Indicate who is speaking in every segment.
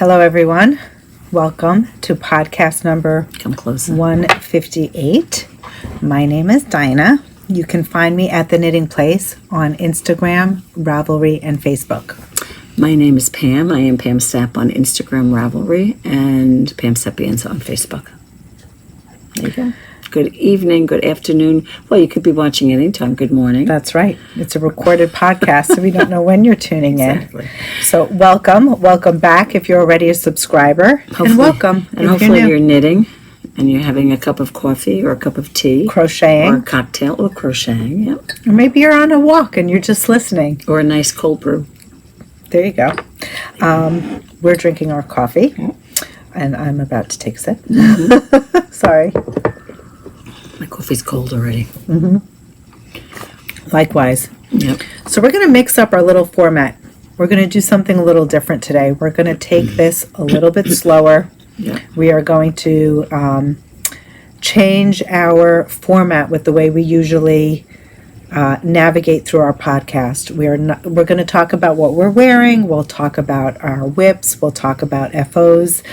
Speaker 1: Hello, everyone. Welcome to podcast number 158. My name is Dina. You can find me at The Knitting Place on Instagram, Ravelry, and Facebook.
Speaker 2: My name is Pam. I am Pam Sapp on Instagram, Ravelry, and Pam Sapienza on Facebook. There you go. Good evening, good afternoon. Well, you could be watching anytime. Good morning.
Speaker 1: That's right. It's a recorded podcast, so we don't know when you're tuning
Speaker 2: Exactly.
Speaker 1: in. So welcome back if you're already a subscriber. And welcome
Speaker 2: And hopefully you're knitting and you're having a cup of coffee or a cup of tea.
Speaker 1: Crocheting.
Speaker 2: Or a cocktail or crocheting, yep.
Speaker 1: Or maybe you're on a walk and you're just listening.
Speaker 2: Or a nice cold brew.
Speaker 1: There you go. We're drinking our coffee, and I'm about to take a sip. Mm-hmm. Sorry.
Speaker 2: My coffee's cold already.
Speaker 1: Mm-hmm. Likewise.
Speaker 2: Yep.
Speaker 1: So we're going to mix up our little format. We're going to do something a little different today. We're going to take this a little bit slower.
Speaker 2: Yep.
Speaker 1: We are going to change our format with the way we usually navigate through our podcast. We're going to talk about what we're wearing. We'll talk about our whips. We'll talk about FOs.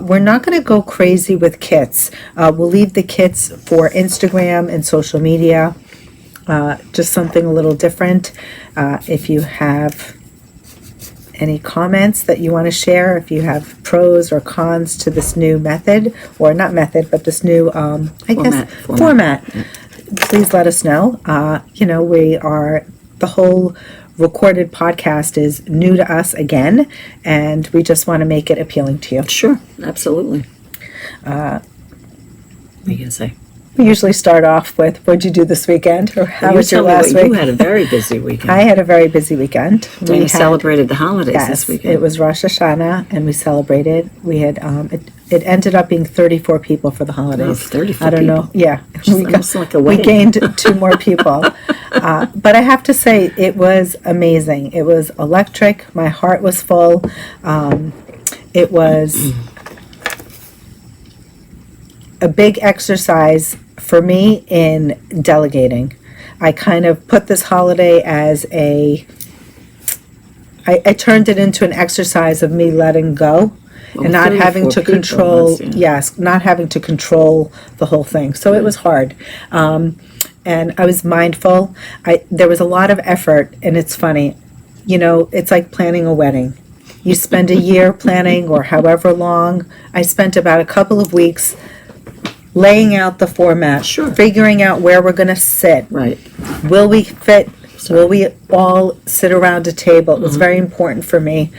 Speaker 1: We're not going to go crazy with kits. We'll leave the kits for Instagram and social media. Just something a little different. If you have any comments that you want to share, if you have pros or cons to this new method, or not method, but this new, format. Please let us know. The whole recorded podcast is new to us again, and we just want to make it appealing to you.
Speaker 2: Sure, absolutely. What are you going to say?
Speaker 1: We usually start off with, what'd you do this weekend? Or how was your last week?
Speaker 2: You had a very busy weekend.
Speaker 1: I had a very busy weekend.
Speaker 2: We celebrated the holidays this weekend.
Speaker 1: It was Rosh Hashanah, and we celebrated. We had, it ended up being 34 people for the holidays.
Speaker 2: Oh, 34
Speaker 1: I don't
Speaker 2: people.
Speaker 1: know. Yeah.
Speaker 2: Almost like a wedding.
Speaker 1: We gained 2 more people. But I have to say, it was amazing. It was electric. My heart was full. It was a big exercise for me in delegating. I kind of put this holiday as I turned it into an exercise of me letting go and not having to control, not having to control the whole thing. So it was hard. And I was mindful. There was a lot of effort, and it's funny. It's like planning a wedding. You spend a year planning, or however long. I spent about a couple of weeks laying out the format, figuring out where we're going to sit.
Speaker 2: Right.
Speaker 1: Will we fit? Will we all sit around a table? It was very important for me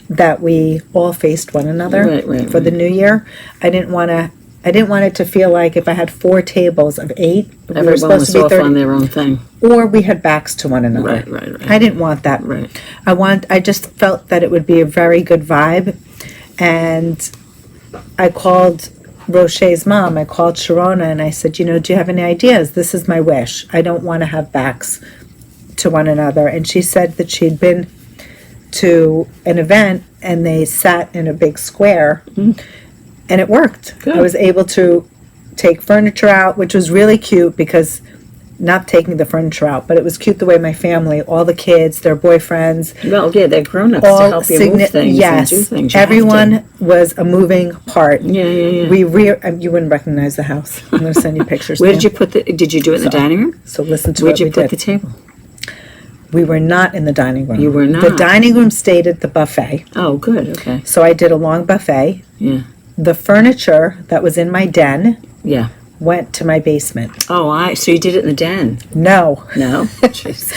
Speaker 1: that we all faced one another for the new year. I didn't want it to feel like if I had 4 tables of 8,
Speaker 2: everyone was supposed to be 30, on their own thing,
Speaker 1: or we had backs to one another.
Speaker 2: Right.
Speaker 1: I didn't want that.
Speaker 2: Right.
Speaker 1: I just felt that it would be a very good vibe, and I called Roche's mom. I called Sharona and I said, do you have any ideas? This is my wish. I don't want to have backs to one another. And she said that she'd been to an event and they sat in a big square and it worked. Good. I was able to take furniture out, which was really cute because not taking the furniture out, but it was cute the way my family, all the kids, their boyfriends.
Speaker 2: Well, yeah, they're grown-ups to help you move things and do things.
Speaker 1: Everyone was a moving part.
Speaker 2: Yeah.
Speaker 1: You wouldn't recognize the house. I'm going to send you pictures.
Speaker 2: Where did you put did you do it in the dining room?
Speaker 1: So listen to
Speaker 2: Where'd
Speaker 1: what we
Speaker 2: you put
Speaker 1: did.
Speaker 2: the table?
Speaker 1: We were not in the dining room.
Speaker 2: You were not?
Speaker 1: The dining room stayed at the buffet.
Speaker 2: Oh, good, okay.
Speaker 1: So I did a long buffet.
Speaker 2: Yeah.
Speaker 1: The furniture that was in my den went to my basement.
Speaker 2: Oh, so you did it in the den?
Speaker 1: No.
Speaker 2: Jeez.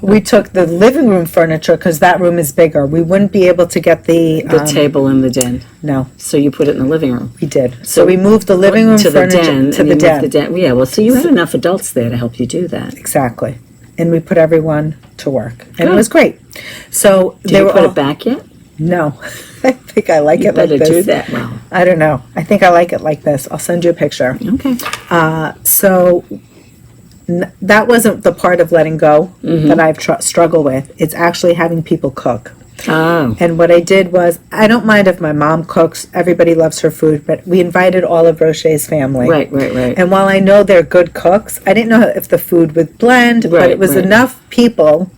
Speaker 1: We took the living room furniture because that room is bigger. We wouldn't be able to get the
Speaker 2: table in the den.
Speaker 1: No.
Speaker 2: So you put it in the living room.
Speaker 1: We did. So we moved the living room furniture to the den.
Speaker 2: Yeah, well, so you had enough adults there to help you do that.
Speaker 1: Exactly. And we put everyone to work. And it was great. So
Speaker 2: Did you put it back yet?
Speaker 1: No. I think I like it like this.
Speaker 2: You better do that well.
Speaker 1: I don't know. I think I like it like this. I'll send you a picture.
Speaker 2: Okay.
Speaker 1: So that wasn't the part of letting go that I've struggled with. It's actually having people cook.
Speaker 2: Oh.
Speaker 1: And what I did was, I don't mind if my mom cooks. Everybody loves her food, but we invited all of Roche's family.
Speaker 2: Right.
Speaker 1: And while I know they're good cooks, I didn't know if the food would blend, but it was enough people.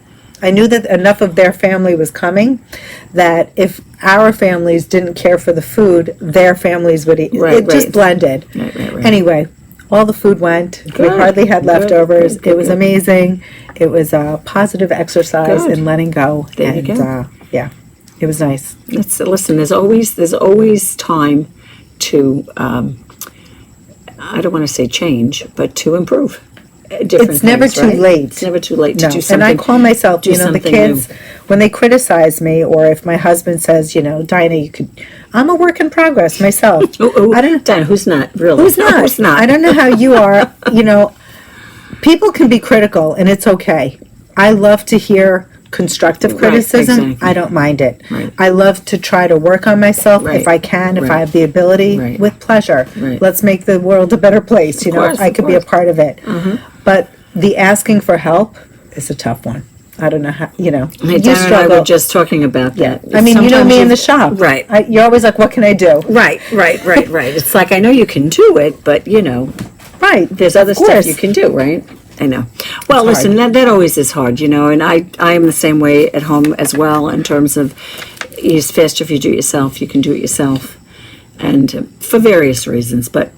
Speaker 1: I knew that enough of their family was coming that if our families didn't care for the food, their families would eat.
Speaker 2: Right,
Speaker 1: It just blended.
Speaker 2: Right.
Speaker 1: Anyway, all the food went. We
Speaker 2: Good,
Speaker 1: hardly had
Speaker 2: good,
Speaker 1: leftovers.
Speaker 2: good,
Speaker 1: It was
Speaker 2: good.
Speaker 1: amazing. It was a positive exercise
Speaker 2: Good.
Speaker 1: in letting go.
Speaker 2: There you
Speaker 1: and
Speaker 2: go.
Speaker 1: Yeah, it was nice.
Speaker 2: Listen, there's always time to, I don't want to say change, but to improve. Different
Speaker 1: It's never
Speaker 2: things,
Speaker 1: too
Speaker 2: right?
Speaker 1: late.
Speaker 2: It's never too late to
Speaker 1: No,
Speaker 2: do something.
Speaker 1: and I call myself,
Speaker 2: do
Speaker 1: the
Speaker 2: something
Speaker 1: kids,
Speaker 2: new.
Speaker 1: when they criticize me, or if my husband says, Dinah, I'm a work in progress myself. I don't
Speaker 2: Dina, who's not really?
Speaker 1: Who's not?
Speaker 2: Who's not?
Speaker 1: I don't know how you are. People can be critical, and it's okay. I love to hear constructive criticism.
Speaker 2: exactly.
Speaker 1: I don't mind it.
Speaker 2: Right.
Speaker 1: I love to try to work on myself
Speaker 2: Right.
Speaker 1: if I can, if I
Speaker 2: Right.
Speaker 1: have the ability,
Speaker 2: Right.
Speaker 1: with pleasure.
Speaker 2: Right.
Speaker 1: Let's make the world a better place.
Speaker 2: course,
Speaker 1: I
Speaker 2: of
Speaker 1: could be a
Speaker 2: course.
Speaker 1: part of it. But the asking for help is a tough one. I don't know how,
Speaker 2: Hey,
Speaker 1: you
Speaker 2: Dina and I
Speaker 1: struggle.
Speaker 2: were just talking about that.
Speaker 1: I mean, you know
Speaker 2: Sometimes
Speaker 1: me in
Speaker 2: you-
Speaker 1: the shop.
Speaker 2: Right.
Speaker 1: You're always like, what can I do?
Speaker 2: Right. It's like, I know you can do it, but,
Speaker 1: Right.
Speaker 2: there's other
Speaker 1: Of
Speaker 2: stuff
Speaker 1: course.
Speaker 2: you can do, right? I know. Well,
Speaker 1: It's
Speaker 2: listen, that always is hard, and I am the same way at home as well in terms of it's faster if you do it yourself, you can do it yourself, and for various reasons, but,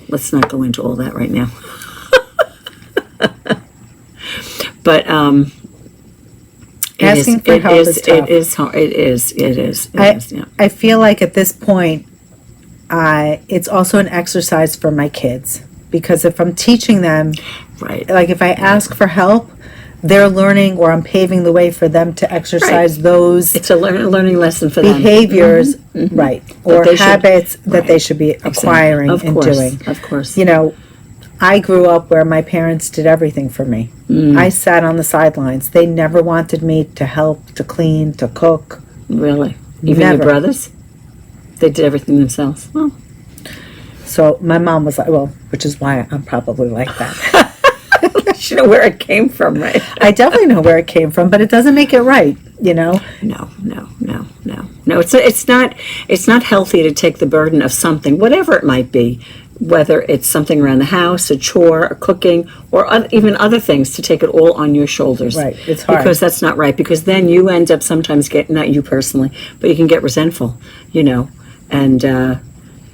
Speaker 2: let's not go into all that right now. But,
Speaker 1: Asking for help is tough.
Speaker 2: It is hard. It is, yeah.
Speaker 1: I feel like at this point, it's also an exercise for my kids, because if I'm teaching them,
Speaker 2: Right.
Speaker 1: like if I ask for help, they're learning, or I'm paving the way for them to exercise those
Speaker 2: It's a learning lesson for them.
Speaker 1: behaviors, right, or
Speaker 2: they should-
Speaker 1: habits that
Speaker 2: right.
Speaker 1: they should be acquiring
Speaker 2: Of
Speaker 1: and
Speaker 2: course,
Speaker 1: doing.
Speaker 2: Of course.
Speaker 1: I grew up where my parents did everything for me. I sat on the sidelines. They never wanted me to help, to clean, to cook.
Speaker 2: Really? Even
Speaker 1: Never.
Speaker 2: your brothers? They did everything themselves. Well,
Speaker 1: So my mom was like, which is why I'm probably like that.
Speaker 2: you know where it came from, right?
Speaker 1: I definitely know where it came from, but it doesn't make it right,
Speaker 2: No. It's not healthy to take the burden of something, whatever it might be, whether it's something around the house, a chore, a cooking, or even other things, to take it all on your shoulders.
Speaker 1: Right, it's hard.
Speaker 2: Because that's not right, because then you end up sometimes not you personally, but you can get resentful,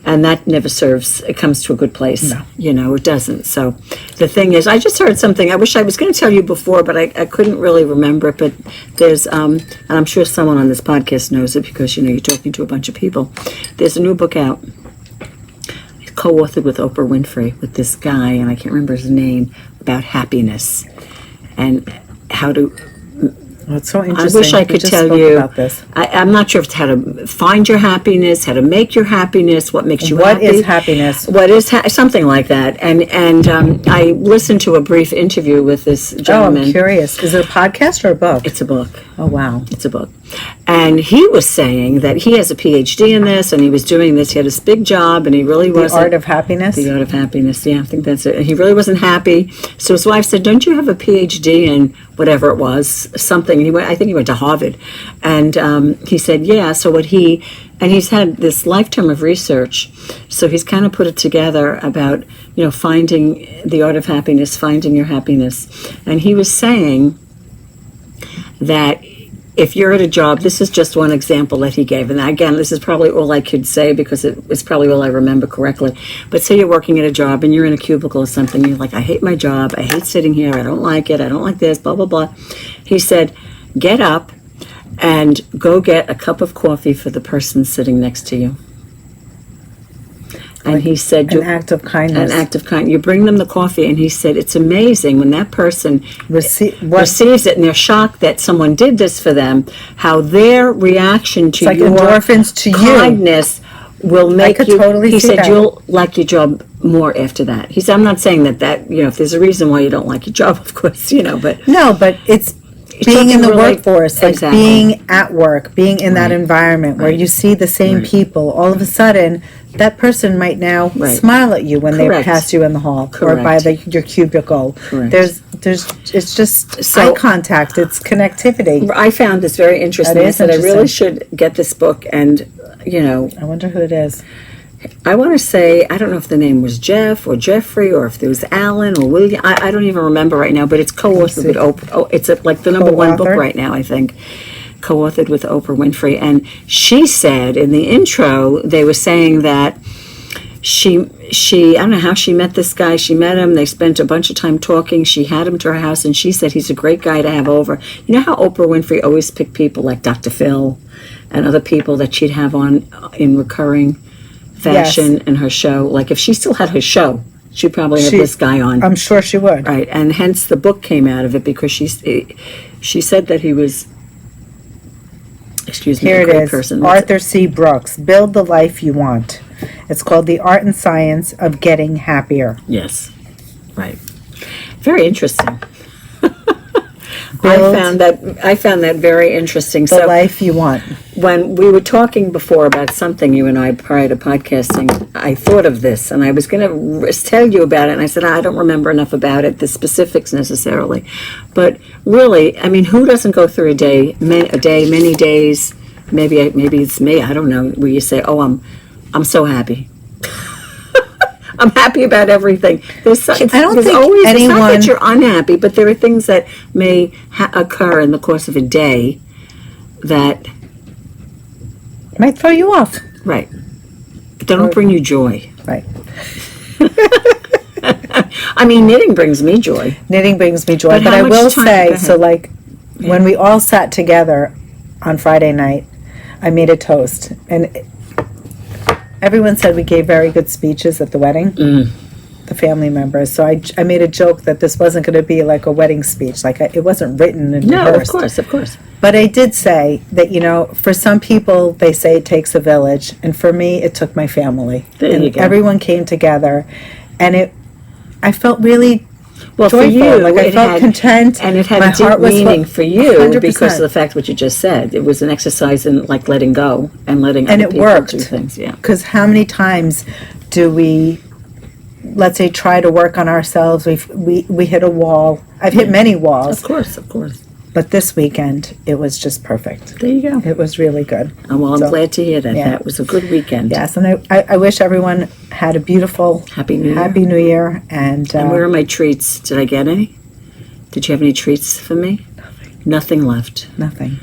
Speaker 2: and that never serves, it comes to a good place.
Speaker 1: No.
Speaker 2: It doesn't. So the thing is, I just heard something, I wish I was going to tell you before, but I couldn't really remember it, but there's, and I'm sure someone on this podcast knows it, because, you're talking to a bunch of people. There's a new book out, co-authored with Oprah Winfrey, with this guy, and I can't remember his name, about happiness and how to.
Speaker 1: It's so
Speaker 2: I
Speaker 1: interesting.
Speaker 2: wish I
Speaker 1: We
Speaker 2: could
Speaker 1: just
Speaker 2: tell
Speaker 1: spoke
Speaker 2: you.
Speaker 1: about this.
Speaker 2: I'm not sure if it's how to find your happiness, how to make your happiness, what makes you
Speaker 1: What
Speaker 2: happy.
Speaker 1: is happiness?
Speaker 2: What is something like that? And I listened to a brief interview with this
Speaker 1: Oh,
Speaker 2: gentleman.
Speaker 1: I'm curious. Is it a podcast or a book?
Speaker 2: It's a book.
Speaker 1: Oh, wow.
Speaker 2: It's a book. And he was saying that he has a PhD in this, and he was doing this. He had this big job, and he really
Speaker 1: The
Speaker 2: wasn't.
Speaker 1: Art of Happiness?
Speaker 2: The Art of Happiness, yeah, I think that's it. And he really wasn't happy. So his wife said, "Don't you have a PhD in whatever it was, something?" And he went, I think he went to Harvard. And he said, "Yeah." So and he's had this lifetime of research. So he's kind of put it together about, finding the art of happiness, finding your happiness. And he was saying that if you're at a job, this is just one example that he gave. And again, this is probably all I could say, because it's probably all I remember correctly. But say you're working at a job and you're in a cubicle or something. You're like, I hate my job. I hate sitting here. I don't like it. I don't like this, blah, blah, blah. He said, get up and go get a cup of coffee for the person sitting next to you. And he said,
Speaker 1: An act of kindness.
Speaker 2: An act of kindness. You bring them the coffee, and he said, it's amazing when that person receives it and they're shocked that someone did this for them, how their reaction to
Speaker 1: like
Speaker 2: your
Speaker 1: endorphins to you.
Speaker 2: kindness will make
Speaker 1: could
Speaker 2: you.
Speaker 1: totally
Speaker 2: He
Speaker 1: see
Speaker 2: said,
Speaker 1: that.
Speaker 2: you'll like your job more after that. He said, I'm not saying that if there's a reason why you don't like your job, of course, but.
Speaker 1: No, but it's being in the workforce, like
Speaker 2: Exactly.
Speaker 1: being at work, being in that environment where you see the same people, all of a sudden, that person might now smile at you when they
Speaker 2: Correct.
Speaker 1: pass you in the hall or
Speaker 2: Correct.
Speaker 1: by your cubicle.
Speaker 2: Correct.
Speaker 1: It's just
Speaker 2: So-
Speaker 1: eye contact, it's connectivity.
Speaker 2: I found this very interesting.
Speaker 1: That
Speaker 2: I
Speaker 1: is
Speaker 2: said, I really
Speaker 1: interesting.
Speaker 2: should get this book, and,
Speaker 1: I wonder who it is.
Speaker 2: I want to say, I don't know if the name was Jeff or Jeffrey, or if there was Alan or Willa. I don't even remember right now, but it's co-authored with Oprah. Oh, it's like the number one book
Speaker 1: Co-author?
Speaker 2: right now, I think. co-authored with Oprah Winfrey, and she said in the intro, they were saying that she I don't know how she met this guy. She met him, they spent a bunch of time talking, she had him to her house, and she said he's a great guy to have over. You know how Oprah Winfrey always picked people like Dr. Phil and other people that she'd have on in recurring fashion in her show? Like if she still had her show, she'd probably have this guy on.
Speaker 1: I'm sure she would.
Speaker 2: Right, and hence the book came out of it, because she said that he was, excuse me,
Speaker 1: Here
Speaker 2: a
Speaker 1: it
Speaker 2: great
Speaker 1: is.
Speaker 2: person.
Speaker 1: Arthur C. Brooks, Build the Life You Want. It's called The Art and Science of Getting Happier.
Speaker 2: Yes, right. Very interesting.
Speaker 1: Build
Speaker 2: I found that very interesting.
Speaker 1: the life you want.
Speaker 2: When we were talking before about something, you and I, prior to podcasting, I thought of this, and I was going to tell you about it, and I said, I don't remember enough about it, the specifics necessarily. But really, I mean, who doesn't go through many days, maybe it's me, I don't know, where you say, oh, I'm so happy. I'm happy about everything.
Speaker 1: I don't think
Speaker 2: always,
Speaker 1: anyone...
Speaker 2: It's not that you're unhappy, but there are things that may occur in the course of a day that
Speaker 1: might throw you off.
Speaker 2: Right. They don't bring you joy.
Speaker 1: Right.
Speaker 2: I mean, knitting brings me joy.
Speaker 1: Knitting brings me joy.
Speaker 2: But
Speaker 1: But
Speaker 2: how
Speaker 1: I
Speaker 2: much
Speaker 1: will
Speaker 2: time-
Speaker 1: say,
Speaker 2: go ahead.
Speaker 1: so like, when we all sat together on Friday night, I made a toast. And everyone said we gave very good speeches at the wedding, the family members. So I made a joke that this wasn't going to be like a wedding speech. Like, it wasn't written and
Speaker 2: No,
Speaker 1: rehearsed.
Speaker 2: of course.
Speaker 1: But I did say that, you know, for some people, they say it takes a village. And for me, it took my family.
Speaker 2: There
Speaker 1: and
Speaker 2: you go.
Speaker 1: everyone came together. And I felt really
Speaker 2: Well, for
Speaker 1: joyful.
Speaker 2: you,
Speaker 1: Like, I
Speaker 2: it
Speaker 1: felt
Speaker 2: had,
Speaker 1: content.
Speaker 2: and it had
Speaker 1: My
Speaker 2: a deep
Speaker 1: heart was
Speaker 2: meaning for you
Speaker 1: 100%.
Speaker 2: because of the fact what you just said. It was an exercise in like letting go and letting
Speaker 1: And
Speaker 2: other
Speaker 1: it
Speaker 2: people
Speaker 1: worked.
Speaker 2: do things. Yeah.
Speaker 1: Because how many times do we, let's say, try to work on ourselves? We hit a wall. I've hit many walls.
Speaker 2: Of course.
Speaker 1: But this weekend, it was just perfect.
Speaker 2: There you go.
Speaker 1: It was really good.
Speaker 2: Oh, well, I'm
Speaker 1: So,
Speaker 2: glad to hear that.
Speaker 1: yeah.
Speaker 2: That was a good weekend.
Speaker 1: Yes, and I wish everyone had a beautiful
Speaker 2: Happy New Year.
Speaker 1: Happy New Year. And
Speaker 2: And where are my treats? Did I get any? Did you have any treats for me? Nothing left.
Speaker 1: nothing.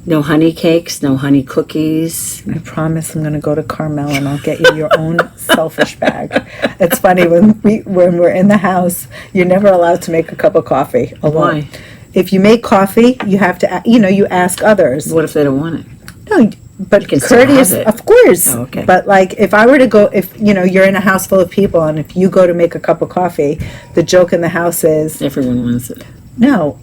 Speaker 2: No honey cakes, no honey cookies.
Speaker 1: I promise I'm going to go to Carmel and I'll get you your own selfish bag. It's funny, when we're in the house, you're never allowed to make a cup of coffee alone.
Speaker 2: Why?
Speaker 1: If you make coffee, you have to, you ask others.
Speaker 2: What if they don't want it?
Speaker 1: No, but
Speaker 2: can still
Speaker 1: courteous,
Speaker 2: have it.
Speaker 1: of course.
Speaker 2: Oh, okay.
Speaker 1: But like, if I were to go, if you're in a house full of people, and if you go to make a cup of coffee, the joke in the house is,
Speaker 2: Everyone wants it.
Speaker 1: no.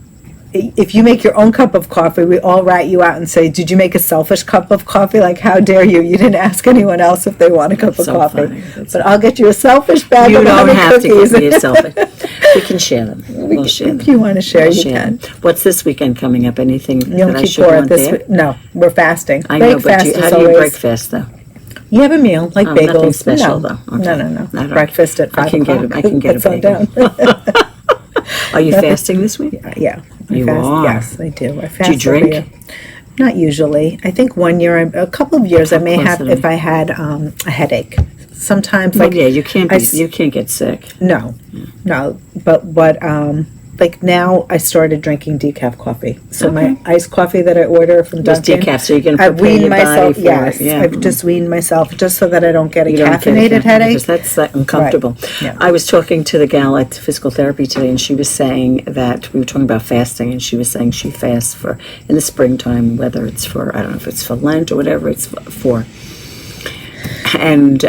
Speaker 1: If you make your own cup of coffee, we all rat you out and say, "Did you make a selfish cup of coffee? Like, how dare you? You didn't ask anyone else if they want a cup of
Speaker 2: So
Speaker 1: coffee."
Speaker 2: funny. That's
Speaker 1: But I'll get you a selfish bag
Speaker 2: You
Speaker 1: of
Speaker 2: don't
Speaker 1: honey
Speaker 2: have to
Speaker 1: cookies.
Speaker 2: give me a selfie. We can share them. We'll share them.
Speaker 1: If you want to share,
Speaker 2: We'll
Speaker 1: you
Speaker 2: share
Speaker 1: can.
Speaker 2: them. What's this weekend coming up? Anything
Speaker 1: Yom
Speaker 2: that I should
Speaker 1: Kippur
Speaker 2: want
Speaker 1: this
Speaker 2: there?
Speaker 1: week. No, we're fasting.
Speaker 2: I know, but
Speaker 1: Breakfast
Speaker 2: how
Speaker 1: is
Speaker 2: do you
Speaker 1: always.
Speaker 2: break fast though?
Speaker 1: You have a meal like
Speaker 2: Oh,
Speaker 1: bagels.
Speaker 2: nothing special,
Speaker 1: no.
Speaker 2: though. Okay.
Speaker 1: No.
Speaker 2: I don't-
Speaker 1: Breakfast at 5
Speaker 2: I can get
Speaker 1: o'clock.
Speaker 2: I can get a
Speaker 1: At
Speaker 2: bagel.
Speaker 1: sundown.
Speaker 2: Are you fasting this week?
Speaker 1: Yeah. I
Speaker 2: You
Speaker 1: fast.
Speaker 2: are?
Speaker 1: Yes, I do. I fast
Speaker 2: Do you
Speaker 1: every
Speaker 2: drink?
Speaker 1: year. Not usually. I think one year, a couple of years, I may
Speaker 2: close
Speaker 1: have
Speaker 2: am I?
Speaker 1: if I had a headache. Sometimes,
Speaker 2: Well,
Speaker 1: like,
Speaker 2: yeah, you can't
Speaker 1: I
Speaker 2: be,
Speaker 1: s-
Speaker 2: you can't get sick.
Speaker 1: no. But what, like now I started drinking decaf coffee. So my
Speaker 2: Okay.
Speaker 1: iced coffee that I order from
Speaker 2: Just
Speaker 1: Dunkin'.
Speaker 2: decaf, so you can
Speaker 1: I've
Speaker 2: prepare your
Speaker 1: weaned
Speaker 2: body
Speaker 1: myself.
Speaker 2: for
Speaker 1: Yes,
Speaker 2: it. Yeah.
Speaker 1: I've just weaned myself just so that I don't get a
Speaker 2: You don't get a
Speaker 1: caffeinated headache.
Speaker 2: because that's like, uncomfortable.
Speaker 1: Yeah.
Speaker 2: I was talking to the gal at physical therapy today, and she was saying that we were talking about fasting, and she was saying she fasts for in the springtime, whether it's for, I don't know if it's for Lent or whatever it's for. And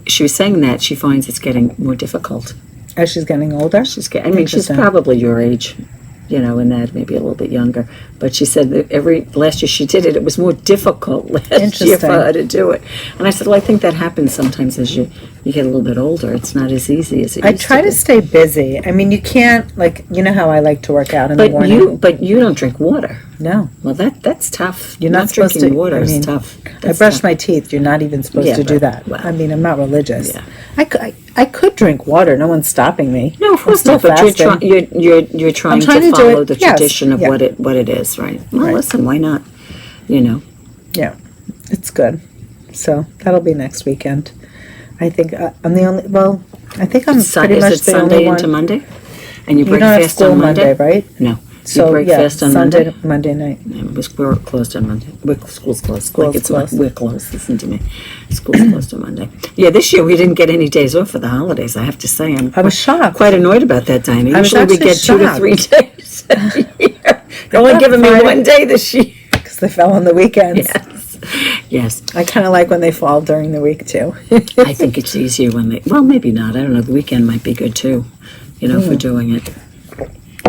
Speaker 2: she was saying that she finds it's getting more difficult.
Speaker 1: As she's getting older.
Speaker 2: She's she's
Speaker 1: Interesting.
Speaker 2: probably your age, in that, maybe a little bit younger. But she said that last year she did it, it was more difficult last year for
Speaker 1: Interesting.
Speaker 2: her to do it. And I said, well, I think that happens sometimes as you get a little bit older. It's not as easy as it
Speaker 1: I
Speaker 2: used
Speaker 1: try
Speaker 2: to
Speaker 1: to stay busy. I mean, you can't, like, you know how I like to work out in the
Speaker 2: be.
Speaker 1: morning.
Speaker 2: But you don't drink water.
Speaker 1: No.
Speaker 2: Well, that's tough.
Speaker 1: You're not supposed
Speaker 2: drinking
Speaker 1: to-
Speaker 2: water
Speaker 1: I
Speaker 2: is
Speaker 1: mean,
Speaker 2: tough.
Speaker 1: I
Speaker 2: That's
Speaker 1: brush
Speaker 2: tough.
Speaker 1: my teeth. You're not even supposed
Speaker 2: Yeah,
Speaker 1: to do
Speaker 2: but-
Speaker 1: that.
Speaker 2: well,
Speaker 1: I mean, I'm not religious.
Speaker 2: yeah.
Speaker 1: I could drink water. No one's stopping me.
Speaker 2: No, of course
Speaker 1: still
Speaker 2: not. But
Speaker 1: fasting.
Speaker 2: you're trying
Speaker 1: trying
Speaker 2: to
Speaker 1: to do
Speaker 2: follow
Speaker 1: it,
Speaker 2: the
Speaker 1: yes,
Speaker 2: tradition of
Speaker 1: yeah.
Speaker 2: what it is, right? Well,
Speaker 1: Right.
Speaker 2: listen, why not?
Speaker 1: Yeah, it's good. So that'll be next weekend. I think I'm the only. Well, I think I'm pretty
Speaker 2: Is
Speaker 1: much
Speaker 2: it
Speaker 1: the
Speaker 2: Sunday
Speaker 1: only one.
Speaker 2: into Monday? And you
Speaker 1: You
Speaker 2: break
Speaker 1: don't have
Speaker 2: fast
Speaker 1: school
Speaker 2: on Monday?
Speaker 1: Monday, right?
Speaker 2: No.
Speaker 1: So,
Speaker 2: break
Speaker 1: yeah,
Speaker 2: fast on
Speaker 1: Sunday, Monday night.
Speaker 2: Yeah, we're closed on Monday. School's closed.
Speaker 1: School's closed.
Speaker 2: We're closed. Listen to me. School's closed on Monday. Yeah, this year we didn't get any days off for the holidays. I have to say,
Speaker 1: I was shocked.
Speaker 2: Quite annoyed about that, Dinah.
Speaker 1: I was
Speaker 2: Usually we
Speaker 1: actually
Speaker 2: get 2 to 3 days a year. You're only giving me
Speaker 1: Friday.
Speaker 2: 1 day this year.
Speaker 1: Because they fell on the weekends.
Speaker 2: Yes.
Speaker 1: I kind of like when they fall during the week, too.
Speaker 2: I think it's easier when they, well, maybe not. I don't know. The weekend might be good, too, for doing it.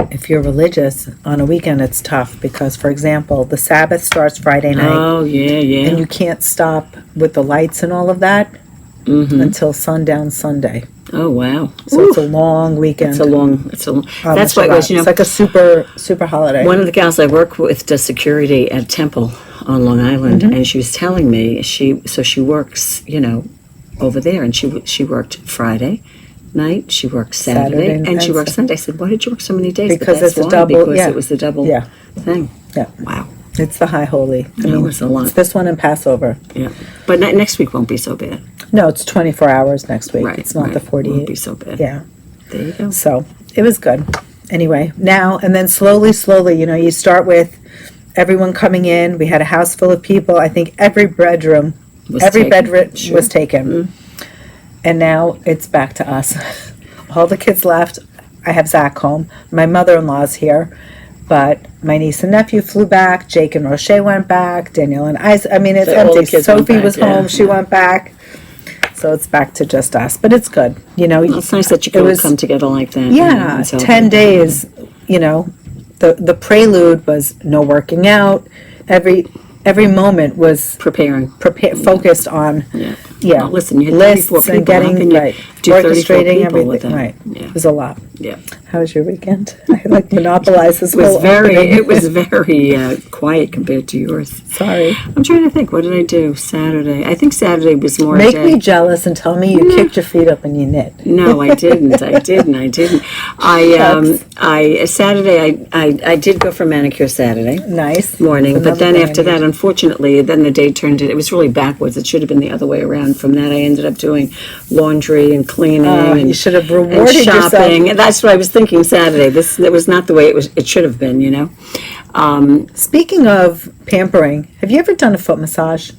Speaker 1: If you're religious, on a weekend it's tough because, for example, the Sabbath starts Friday night.
Speaker 2: Oh, yeah.
Speaker 1: And you can't stop with the lights and all of that until sundown Sunday.
Speaker 2: Oh, wow.
Speaker 1: So it's a long weekend.
Speaker 2: It's a long. That's why it was,
Speaker 1: It's like a super holiday.
Speaker 2: One of the gals I work with does security at Temple on Long Island, and she was telling me she works, over there, and she worked Friday night, she worked Saturday and she worked Sunday. I said, why did you work so many days?
Speaker 1: Because it's a double.
Speaker 2: Because it was the double thing.
Speaker 1: Yeah.
Speaker 2: Wow.
Speaker 1: It's the High Holy.
Speaker 2: It was a lot.
Speaker 1: It's this one and Passover.
Speaker 2: Yeah. But next week won't be so bad.
Speaker 1: No, it's 24 hours next week.
Speaker 2: Right.
Speaker 1: It's not the 48.
Speaker 2: Won't be so bad.
Speaker 1: Yeah.
Speaker 2: There you go.
Speaker 1: So it was good. Anyway, now and then slowly, you start with everyone coming in. We had a house full of people. I think every bedroom was taken. And now it's back to us. All the kids left. I have Zach home. My mother-in-law's here. But my niece and nephew flew back. Jake and Roche went back. Danielle and it's empty. Sophie was home. She went back. So it's back to just us. But it's good.
Speaker 2: Well, it's nice that you can come together like that.
Speaker 1: Yeah, 10 days, the prelude was no working out. Every moment was focused on
Speaker 2: Well, listen, you had
Speaker 1: lists
Speaker 2: 34 people.
Speaker 1: and getting
Speaker 2: do 34
Speaker 1: orchestrating
Speaker 2: people
Speaker 1: everything.
Speaker 2: with it?
Speaker 1: Right,
Speaker 2: Yeah.
Speaker 1: it was a lot.
Speaker 2: Yeah.
Speaker 1: How was your weekend? I monopolized this
Speaker 2: It was
Speaker 1: whole
Speaker 2: very
Speaker 1: opening.
Speaker 2: quiet compared to yours.
Speaker 1: Sorry.
Speaker 2: I'm trying to think. What did I do Saturday? I think Saturday was more.
Speaker 1: Make me jealous and tell me you kicked your feet up and you knit.
Speaker 2: No, I didn't. I didn't. Saturday I did go for manicure Saturday.
Speaker 1: Nice
Speaker 2: Morning, but then after that, unfortunately, then the day turned it was really backwards. It should have been the other way around. From that, I ended up doing laundry and cleaning and
Speaker 1: you should have rewarded
Speaker 2: and shopping.
Speaker 1: yourself.
Speaker 2: That's what I was thinking Saturday. That was not the way it should have been,
Speaker 1: Speaking of pampering, have you ever done a foot massage?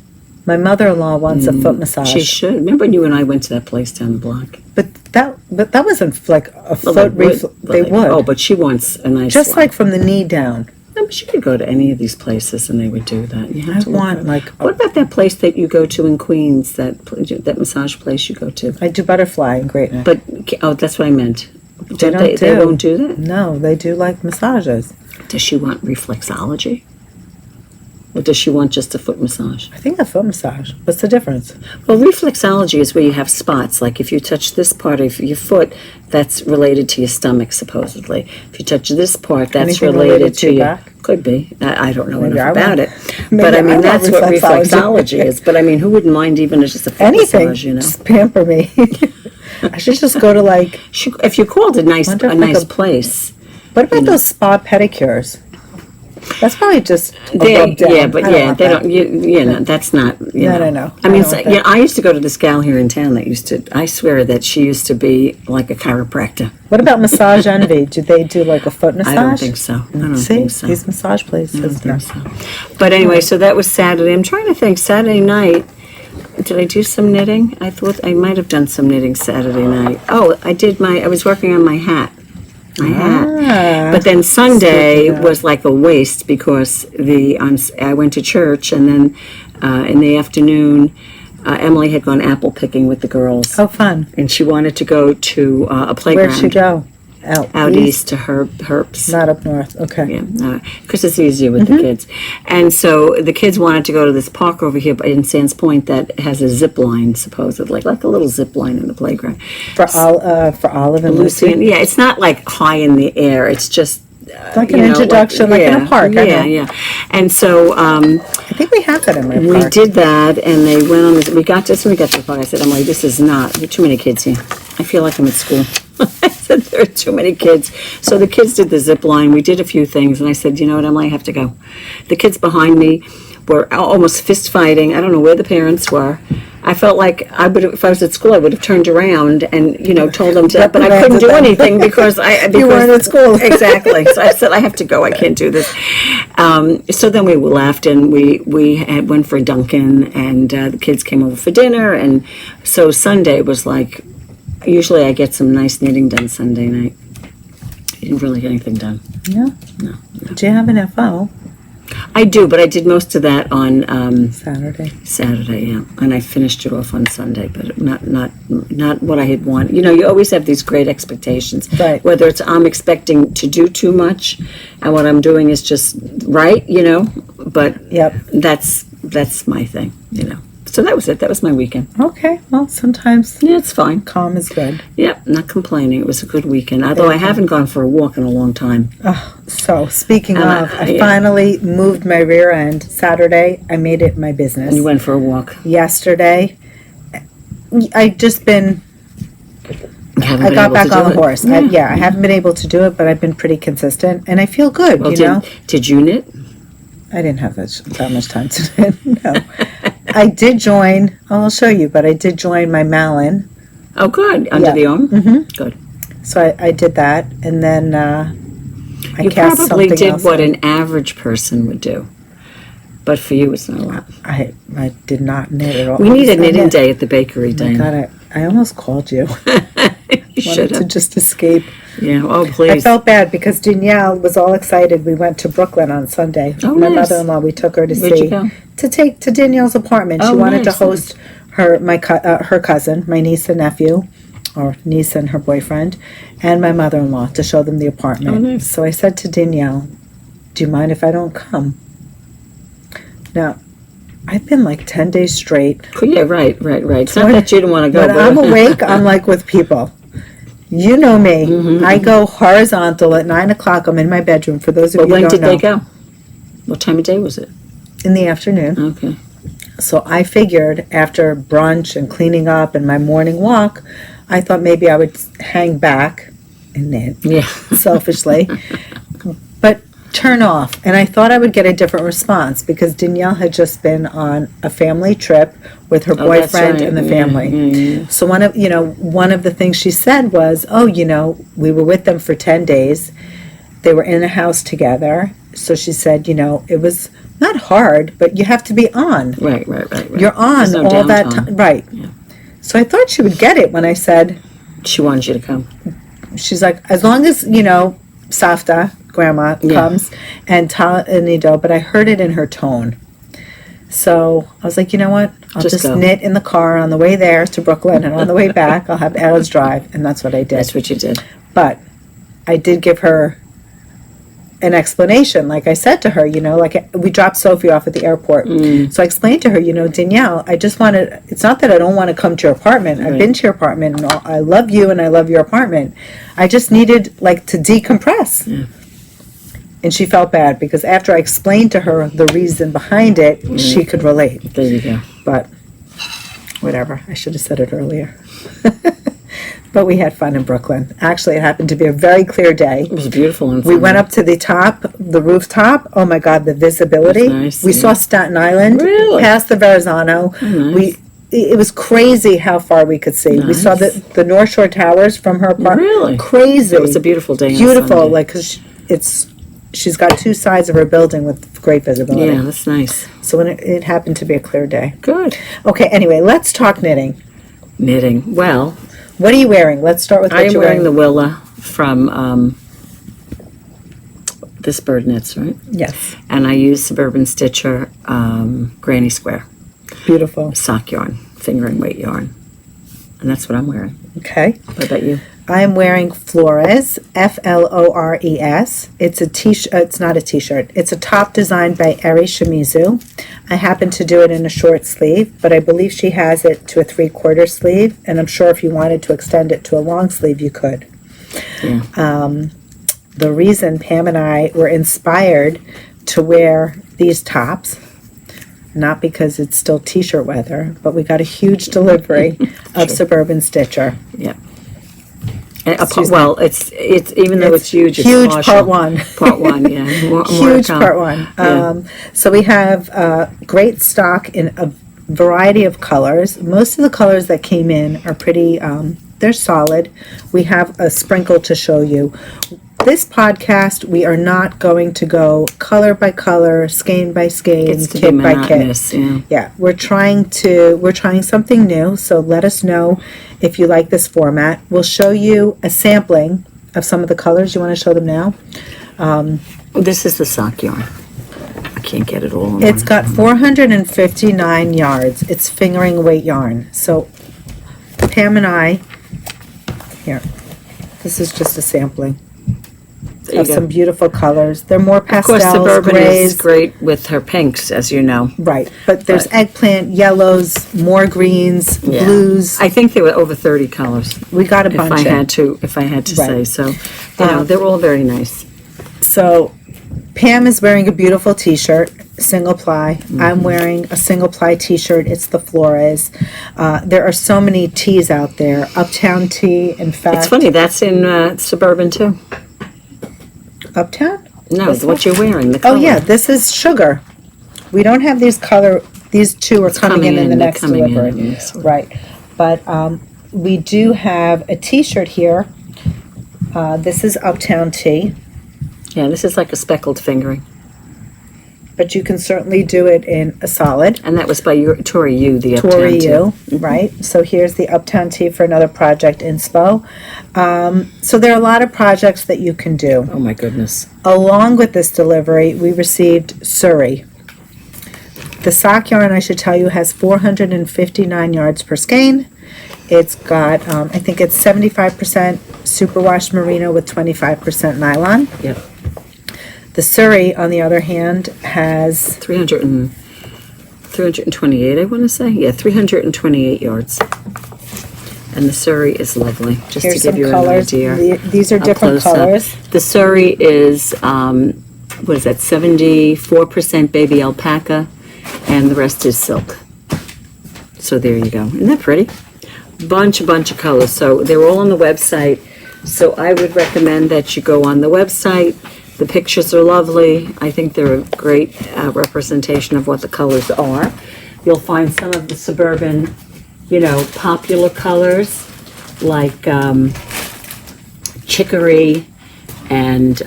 Speaker 1: My mother-in-law wants a foot massage.
Speaker 2: She should. Remember you and I went to that place down the block?
Speaker 1: But that wasn't like a foot They would.
Speaker 2: Oh, but she wants a nice
Speaker 1: Just
Speaker 2: one.
Speaker 1: like from the knee down.
Speaker 2: No, but she could go to any of these places and they would do that. You have to
Speaker 1: want
Speaker 2: What about that place that you go to in Queens? That massage place you go to?
Speaker 1: I do butterfly and Great Neck.
Speaker 2: But that's what I meant.
Speaker 1: They
Speaker 2: won't do that?
Speaker 1: No, they do like massages.
Speaker 2: Does she want reflexology? Or does she want just a foot massage?
Speaker 1: I think a foot massage. What's the difference?
Speaker 2: Well, reflexology is where you have spots. Like if you touch this part of your foot, that's related to your stomach, supposedly. If you touch this part, that's
Speaker 1: Anything related to your back?
Speaker 2: Could be. I don't know
Speaker 1: Maybe
Speaker 2: enough about it.
Speaker 1: Maybe
Speaker 2: But I mean,
Speaker 1: I want
Speaker 2: that's what
Speaker 1: reflexology.
Speaker 2: reflexology is. But I mean, who wouldn't mind even just a foot
Speaker 1: Anything.
Speaker 2: massage,
Speaker 1: Just pamper me. I should just go to
Speaker 2: if you called a nice
Speaker 1: a
Speaker 2: place.
Speaker 1: What about those spa pedicures? That's probably just a rub down.
Speaker 2: Yeah, but they don't. That's not.
Speaker 1: I don't know.
Speaker 2: I mean, I used to go to this gal here in town that used to. I swear that she used to be like a chiropractor.
Speaker 1: What about Massage Envy? Do they do like a foot massage?
Speaker 2: I don't think so.
Speaker 1: These massage places.
Speaker 2: I don't think so. But anyway, so that was Saturday. I'm trying to think. Saturday night. Did I do some knitting? I thought I might have done some knitting Saturday night. Oh, I did I was working on my hat. But then Sunday was like a waste because I went to church and then in the afternoon Emily had gone apple picking with the girls.
Speaker 1: Oh, fun.
Speaker 2: And she wanted to go to a playground.
Speaker 1: Where'd she go?
Speaker 2: Out east to Herbs.
Speaker 1: Not up north. Okay.
Speaker 2: Yeah, because it's easier with the kids. And so the kids wanted to go to this park over here in Sands Point that has a zip line, supposedly, like a little zip line in the playground.
Speaker 1: For Olive and Lucy?
Speaker 2: Yeah, it's not like high in the air. It's just
Speaker 1: like an introduction, like in a park.
Speaker 2: Yeah. And so
Speaker 1: I think we have that in my park.
Speaker 2: We did that, and they went on this. We got to the park. I said, Emily, this is not. There are too many kids here. I feel like I'm at school. I said, there are too many kids. So the kids did the zip line. We did a few things, and I said, you know what, Emily, I have to go. The kids behind me were almost fist fighting. I don't know where the parents were. I felt like I would, if I was at school, I would have turned around and told them to, but I couldn't
Speaker 1: Reprimanded
Speaker 2: do
Speaker 1: them.
Speaker 2: anything because
Speaker 1: You weren't at school.
Speaker 2: Exactly. So I said, I have to go. I can't do this. So then we left and we went for Dunkin', and the kids came over for dinner, and so Sunday was like, usually I get some nice knitting done Sunday night. I didn't really get anything done.
Speaker 1: Yeah.
Speaker 2: No.
Speaker 1: Do you have an FO?
Speaker 2: I do, but I did most of that on
Speaker 1: Saturday,
Speaker 2: yeah, and I finished it off on Sunday, but not what I had wanted. You always have these great expectations,
Speaker 1: Right.
Speaker 2: Whether it's I'm expecting to do too much, and what I'm doing is just right, But
Speaker 1: Yep.
Speaker 2: that's my thing, So that was it. That was my weekend.
Speaker 1: Okay, well, sometimes
Speaker 2: Yeah, it's fine.
Speaker 1: calm is good.
Speaker 2: Yeah, not complaining. It was a good weekend. Although I haven't gone for a walk in a long time.
Speaker 1: So, speaking
Speaker 2: And
Speaker 1: of, I
Speaker 2: yeah.
Speaker 1: finally moved my rear end Saturday. I made it my business.
Speaker 2: You went for a walk.
Speaker 1: Yesterday, I just been,
Speaker 2: You haven't
Speaker 1: I
Speaker 2: been
Speaker 1: got
Speaker 2: able
Speaker 1: back
Speaker 2: to do
Speaker 1: on the
Speaker 2: it.
Speaker 1: horse. I haven't been able to do it, but I've been pretty consistent, and I feel good,
Speaker 2: Well,
Speaker 1: you know?
Speaker 2: did you knit?
Speaker 1: I didn't have that much time to no. I did join, I'll show you, but I did join my Malin.
Speaker 2: Oh, good. Under
Speaker 1: Yeah.
Speaker 2: the arm?
Speaker 1: Mm-hmm.
Speaker 2: Good.
Speaker 1: So I did that, and then I
Speaker 2: You
Speaker 1: cast
Speaker 2: probably
Speaker 1: something
Speaker 2: did
Speaker 1: else
Speaker 2: what
Speaker 1: on.
Speaker 2: an average person would do. But for you, it's not a lot.
Speaker 1: I did not knit at all.
Speaker 2: We need a
Speaker 1: I
Speaker 2: knitting
Speaker 1: knit.
Speaker 2: day at the bakery,
Speaker 1: Oh my
Speaker 2: Dina.
Speaker 1: God, I almost called you.
Speaker 2: You should
Speaker 1: Wanted to
Speaker 2: have.
Speaker 1: just escape.
Speaker 2: Yeah. Oh,
Speaker 1: I
Speaker 2: please.
Speaker 1: felt bad because Danielle was all excited. We went to Brooklyn on Sunday.
Speaker 2: Oh,
Speaker 1: My
Speaker 2: nice.
Speaker 1: mother-in-law, we took her to
Speaker 2: Where'd
Speaker 1: see
Speaker 2: you go?
Speaker 1: to take to Danielle's apartment. She
Speaker 2: Oh,
Speaker 1: wanted
Speaker 2: nice,
Speaker 1: to host her cousin, my niece and nephew, or niece and her boyfriend, and my mother-in-law to show them the apartment.
Speaker 2: Oh, nice.
Speaker 1: So I said to Danielle, "Do you mind if I don't come?" Now, I've been like 10 days straight.
Speaker 2: Yeah, right. It's not
Speaker 1: When-
Speaker 2: that you didn't want to go,
Speaker 1: When
Speaker 2: but
Speaker 1: I'm awake, I'm like with people. You know me.
Speaker 2: Mm-hmm.
Speaker 1: I go horizontal at 9 o'clock. I'm in my bedroom. For those of
Speaker 2: But
Speaker 1: you who
Speaker 2: when
Speaker 1: don't
Speaker 2: did
Speaker 1: know,
Speaker 2: they go? What time of day was it?
Speaker 1: in the afternoon.
Speaker 2: Okay.
Speaker 1: So I figured after brunch and cleaning up and my morning walk, I thought maybe I would hang back and knit
Speaker 2: Yeah.
Speaker 1: selfishly, but turn off. And I thought I would get a different response because Danielle had just been on a family trip with her
Speaker 2: Oh, that's
Speaker 1: boyfriend
Speaker 2: right.
Speaker 1: and the
Speaker 2: Yeah,
Speaker 1: family.
Speaker 2: yeah.
Speaker 1: So one of the things she said was, we were with them for 10 days. They were in a house together. So she said, it was not hard, but you have to be on.
Speaker 2: Right.
Speaker 1: You're on
Speaker 2: There's no
Speaker 1: all that
Speaker 2: downtime.
Speaker 1: time. Right.
Speaker 2: Yeah.
Speaker 1: So I thought she would get it when I said,
Speaker 2: She wanted you to come.
Speaker 1: she's like, as long as, Safta, grandma,
Speaker 2: Yeah.
Speaker 1: comes and Nido, but I heard it in her tone. So I was like, you know what? I'll
Speaker 2: Just
Speaker 1: just
Speaker 2: go.
Speaker 1: knit in the car on the way there to Brooklyn, and on the way back, I'll have Ella's drive. And that's what I did.
Speaker 2: That's what you did.
Speaker 1: But I did give her an explanation. Like I said to her, we dropped Sophie off at the airport. So I explained to her, Danielle, it's not that I don't want to come to your apartment. I've
Speaker 2: Right.
Speaker 1: been to your apartment and I love you and I love your apartment. I just needed to decompress.
Speaker 2: Yeah.
Speaker 1: And she felt bad because after I explained to her the reason behind it, she could relate.
Speaker 2: There you go.
Speaker 1: But whatever, I should have said it earlier. But we had fun in Brooklyn. Actually, it happened to be a very clear day.
Speaker 2: It was beautiful. And
Speaker 1: We
Speaker 2: fun.
Speaker 1: went up to the rooftop. Oh my God, the visibility.
Speaker 2: That's nice,
Speaker 1: We
Speaker 2: yeah.
Speaker 1: saw Staten Island,
Speaker 2: Really?
Speaker 1: past the Verrazano.
Speaker 2: nice.
Speaker 1: It was crazy how far we could see. We saw
Speaker 2: Nice.
Speaker 1: the North Shore Towers from her apartment.
Speaker 2: Really?
Speaker 1: Crazy.
Speaker 2: It was a beautiful day. on
Speaker 1: Beautiful,
Speaker 2: Sunday.
Speaker 1: because she's got two sides of her building with great visibility.
Speaker 2: Yeah, that's nice.
Speaker 1: So when it happened to be a clear day.
Speaker 2: Good.
Speaker 1: Okay, anyway, let's talk knitting.
Speaker 2: Knitting. Well,
Speaker 1: What are you wearing? Let's start with what
Speaker 2: I am
Speaker 1: you're
Speaker 2: wearing the Willa from This Bird Knits, right?
Speaker 1: Yes,
Speaker 2: And I use Suburban Stitcher Granny Square
Speaker 1: beautiful.
Speaker 2: sock yarn, fingering weight yarn. And that's what I'm wearing.
Speaker 1: Okay.
Speaker 2: What about you?
Speaker 1: I am wearing Flores, Flores. It's a t-shirt. It's not a t-shirt. It's a top designed by Eri Shimizu. I happen to do it in a short sleeve, but I believe she has it to a 3/4 sleeve, and I'm sure if you wanted to extend it to a long sleeve, you could.
Speaker 2: Yeah.
Speaker 1: The reason Pam and I were inspired to wear these tops, not because it's still t-shirt weather, but we got a huge delivery of Suburban Stitcher.
Speaker 2: Yeah. And
Speaker 1: Excuse me.
Speaker 2: well, it's even though it's huge, it's
Speaker 1: huge
Speaker 2: partial.
Speaker 1: part one.
Speaker 2: Part one, yeah. More to
Speaker 1: Huge
Speaker 2: come.
Speaker 1: part one.
Speaker 2: Yeah.
Speaker 1: So we have great stock in variety of colors. Most of the colors that came in are pretty, they're solid. We have a sprinkle to show you. This podcast, we are not going to go color by color, skein by skein,
Speaker 2: It's to
Speaker 1: kit
Speaker 2: be
Speaker 1: by
Speaker 2: monotonous,
Speaker 1: kit.
Speaker 2: yeah.
Speaker 1: Yeah, we're trying something new, so let us know if you like this format. We'll show you a sampling of some of the colors. You want to show them now?
Speaker 2: This is the sock yarn. I can't get it all.
Speaker 1: It's got 459 yards. It's fingering weight yarn. So Pam and I, here, this is just a sampling of some beautiful colors. They're more
Speaker 2: Of course,
Speaker 1: pastels,
Speaker 2: Suburban
Speaker 1: grays.
Speaker 2: is great with her pinks, as you know.
Speaker 1: Right, but there's eggplant, yellows, more greens,
Speaker 2: Yeah.
Speaker 1: blues.
Speaker 2: I think there were over 30 colors.
Speaker 1: We got a
Speaker 2: If
Speaker 1: bunch
Speaker 2: I
Speaker 1: in.
Speaker 2: had to say
Speaker 1: Right.
Speaker 2: so. You know, they're all very nice.
Speaker 1: So Pam is wearing a beautiful t-shirt, single ply.
Speaker 2: Mm-hmm.
Speaker 1: I'm wearing a single ply t-shirt. It's the Flores. There are so many tees out there. Uptown tee, in fact.
Speaker 2: It's funny, that's in Suburban too.
Speaker 1: Uptown?
Speaker 2: No,
Speaker 1: This
Speaker 2: what you're wearing, the
Speaker 1: Oh
Speaker 2: color.
Speaker 1: yeah, this is sugar. We don't have these color. These two are coming in the
Speaker 2: they're
Speaker 1: next
Speaker 2: coming in
Speaker 1: delivery.
Speaker 2: next one.
Speaker 1: Right, but we do have a t-shirt here. This is Uptown tee.
Speaker 2: Yeah, this is like a speckled fingering.
Speaker 1: But you can certainly do it in a solid.
Speaker 2: And that was by Tori Yu, the Uptown
Speaker 1: Tori
Speaker 2: too.
Speaker 1: U, right? So here's the Uptown tee for another project inspo. So there are a lot of projects that you can do.
Speaker 2: Oh my goodness.
Speaker 1: Along with this delivery, we received Suri. The sock yarn, I should tell you, has 459 yards per skein. It's got, I think it's 75% superwash merino with 25% nylon.
Speaker 2: Yep.
Speaker 1: The Suri, on the other hand, has
Speaker 2: 328, I want to say. Yeah, 328 yards. And the Suri is lovely, just
Speaker 1: here's
Speaker 2: to give
Speaker 1: some
Speaker 2: you
Speaker 1: colors.
Speaker 2: an idea.
Speaker 1: These are
Speaker 2: Up
Speaker 1: different
Speaker 2: close up.
Speaker 1: colors.
Speaker 2: The Suri is, what is that, 74% baby alpaca, and the rest is silk. So there you go. Isn't that pretty? Bunch of colors. So they're all on the website. So I would recommend that you go on the website. The pictures are lovely. I think they're a great representation of what the colors are. You'll find some of the Suburban, you know, popular colors like chicory and